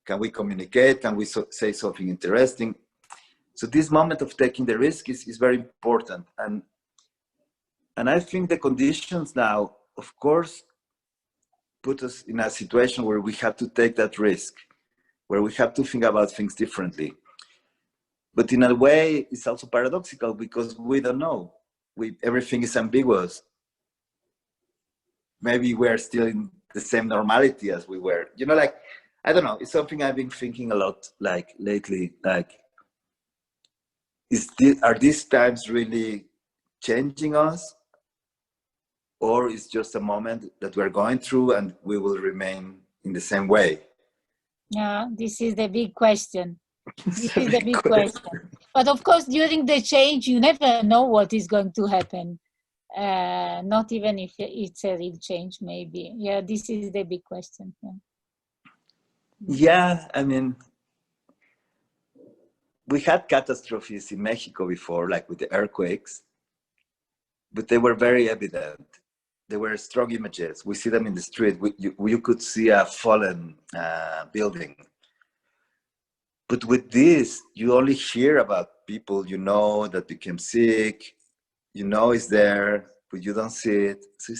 Can we communicate? Can we say something interesting? So this moment of taking the risk is very important. And I think the conditions now, of course, put us in a situation where we have to take that risk, where we have to think about things differently. But in a way, it's also paradoxical because we don't know. Everything is ambiguous. Maybe we're still in the same normality as we were. You know, like, I don't know. It's something I've been thinking a lot, like lately. Like, are these times really changing us, or it's just a moment that we're going through and we will remain in the same way? Yeah, this is the big question. This It's a is the big big question. question. But of course, during the change, you never know what is going to happen. Not even if it's a real change, maybe. Yeah, this is the big question. Yeah. Yeah, I mean, we had catastrophes in Mexico before, like with the earthquakes, but they were very evident. They were strong images. We see them in the street. You could see a fallen building. But with this, you only hear about people you know that became sick, you know it's there, but you don't see it. So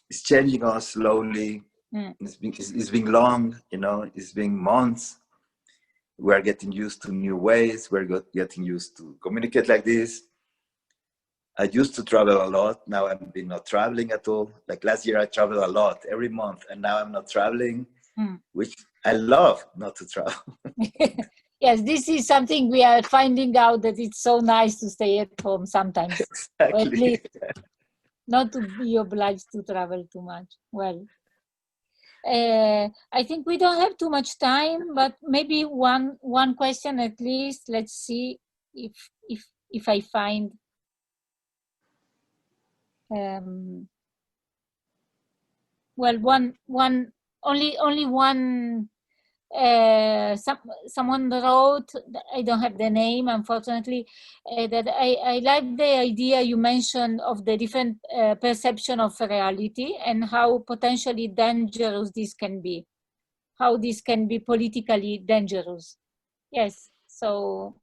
it's changing us slowly. Mm. It's been long, you know, it's been months. We're getting used to new ways. We're getting used to communicate like this. I used to travel a lot. Now I'm not traveling at all. Like last year, I traveled a lot every month, and now I'm not traveling, which I love not to travel. Yes, this is something we are finding out, that it's so nice to stay at home sometimes. Exactly. Or at least not to be obliged to travel too much. Well, I think we don't have too much time, but maybe one question at least. Let's see if I find. Well, only one. Someone wrote, I don't have the name, unfortunately, that I like the idea you mentioned of the different perception of reality and how potentially dangerous this can be, how this can be politically dangerous. Yes, so.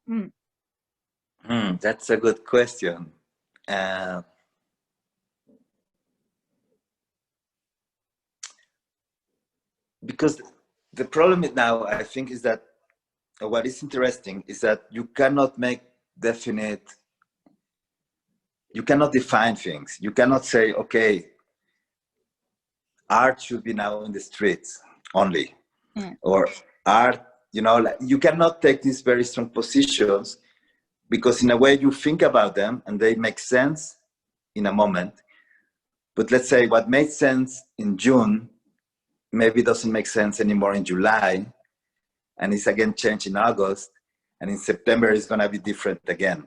That's a good question. Because the problem now, I think, is that what is interesting is that you cannot define things. You cannot say, okay, art should be now in the streets only, or art, you know, like, you cannot take these very strong positions, because in a way you think about them and they make sense in a moment. But let's say what made sense in June maybe doesn't make sense anymore in July, and it's again changed in August, and in September it's going to be different again.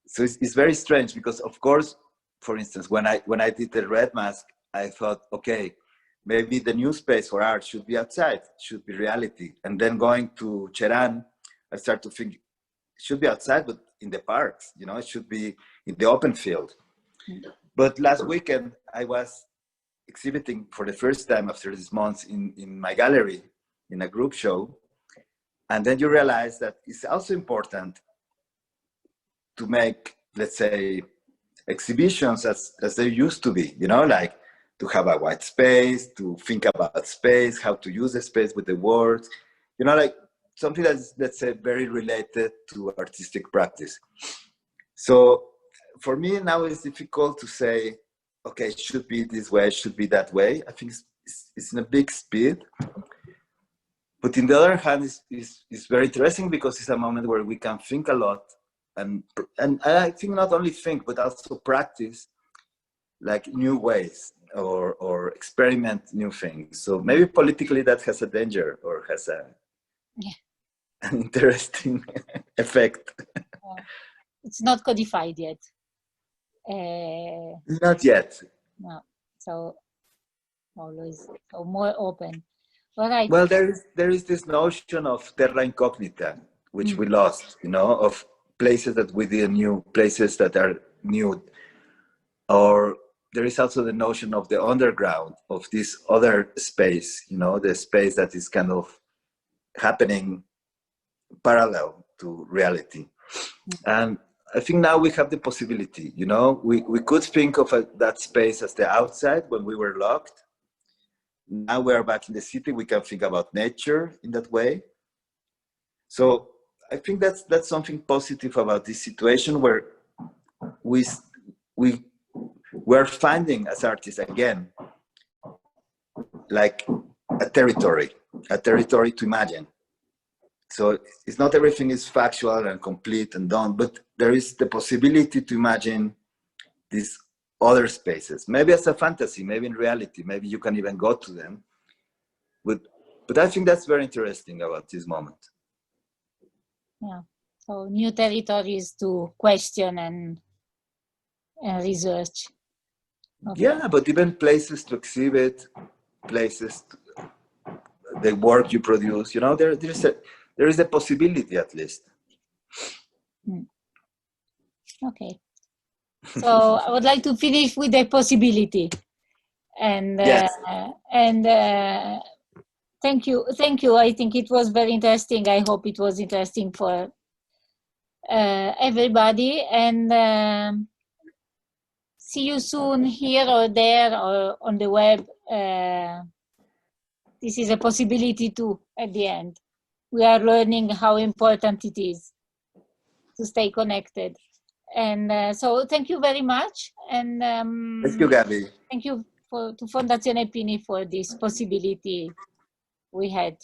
So it's very strange, because of course, for instance, when I did the red mask, I thought, okay, maybe the new space for art should be outside, should be reality. And then going to Cheran, I started to think it should be outside, but in the parks, you know, it should be in the open field. But last weekend I was exhibiting for the first time after this month in my gallery in a group show. And then you realize that it's also important to make, let's say, exhibitions as they used to be, you know, like to have a white space, to think about space, how to use the space with the words, you know, like something that's, let's say, very related to artistic practice. So for me now it's difficult to say, okay, it should be this way, it should be that way. I think it's in a big speed. But on the other hand, it's very interesting, because it's a moment where we can think a lot. And I think not only think, but also practice like new ways, or experiment new things. So maybe politically that has a danger, or has an interesting effect. It's not codified yet. Not yet. No, so always so more open. All right. Well, there is this notion of terra incognita, which we lost, you know, of places that we didn't knew, places that are new. Or there is also the notion of the underground, of this other space, you know, the space that is kind of happening parallel to reality. And I think now we have the possibility, you know, we could think of that space as the outside when we were locked. Now we're back in the city, we can think about nature in that way. So I think that's something positive about this situation, where we're finding as artists again, like a territory to imagine. So it's not everything is factual and complete and done, but there is the possibility to imagine this other spaces, maybe as a fantasy, maybe in reality, maybe you can even go to them. But I think that's very interesting about this moment. Yeah, so new territories to question and research. Okay. Yeah, but even places to exhibit, places, the work you produce, you know, there is a possibility at least. Okay. So I would like to finish with a possibility. And Yes. Thank you. I think it was very interesting. I hope it was interesting for everybody. And see you soon here or there or on the web. This is a possibility too at the end. We are learning how important it is to stay connected. And so thank you very much. And Thank you, Gabi. thank you to Fondazione Pini for this possibility we had.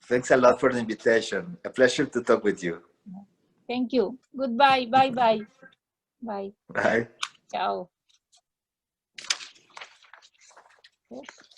Thanks a lot for the invitation. A pleasure to talk with you. Thank you. Goodbye. Bye. Bye. Bye. Ciao. Yes.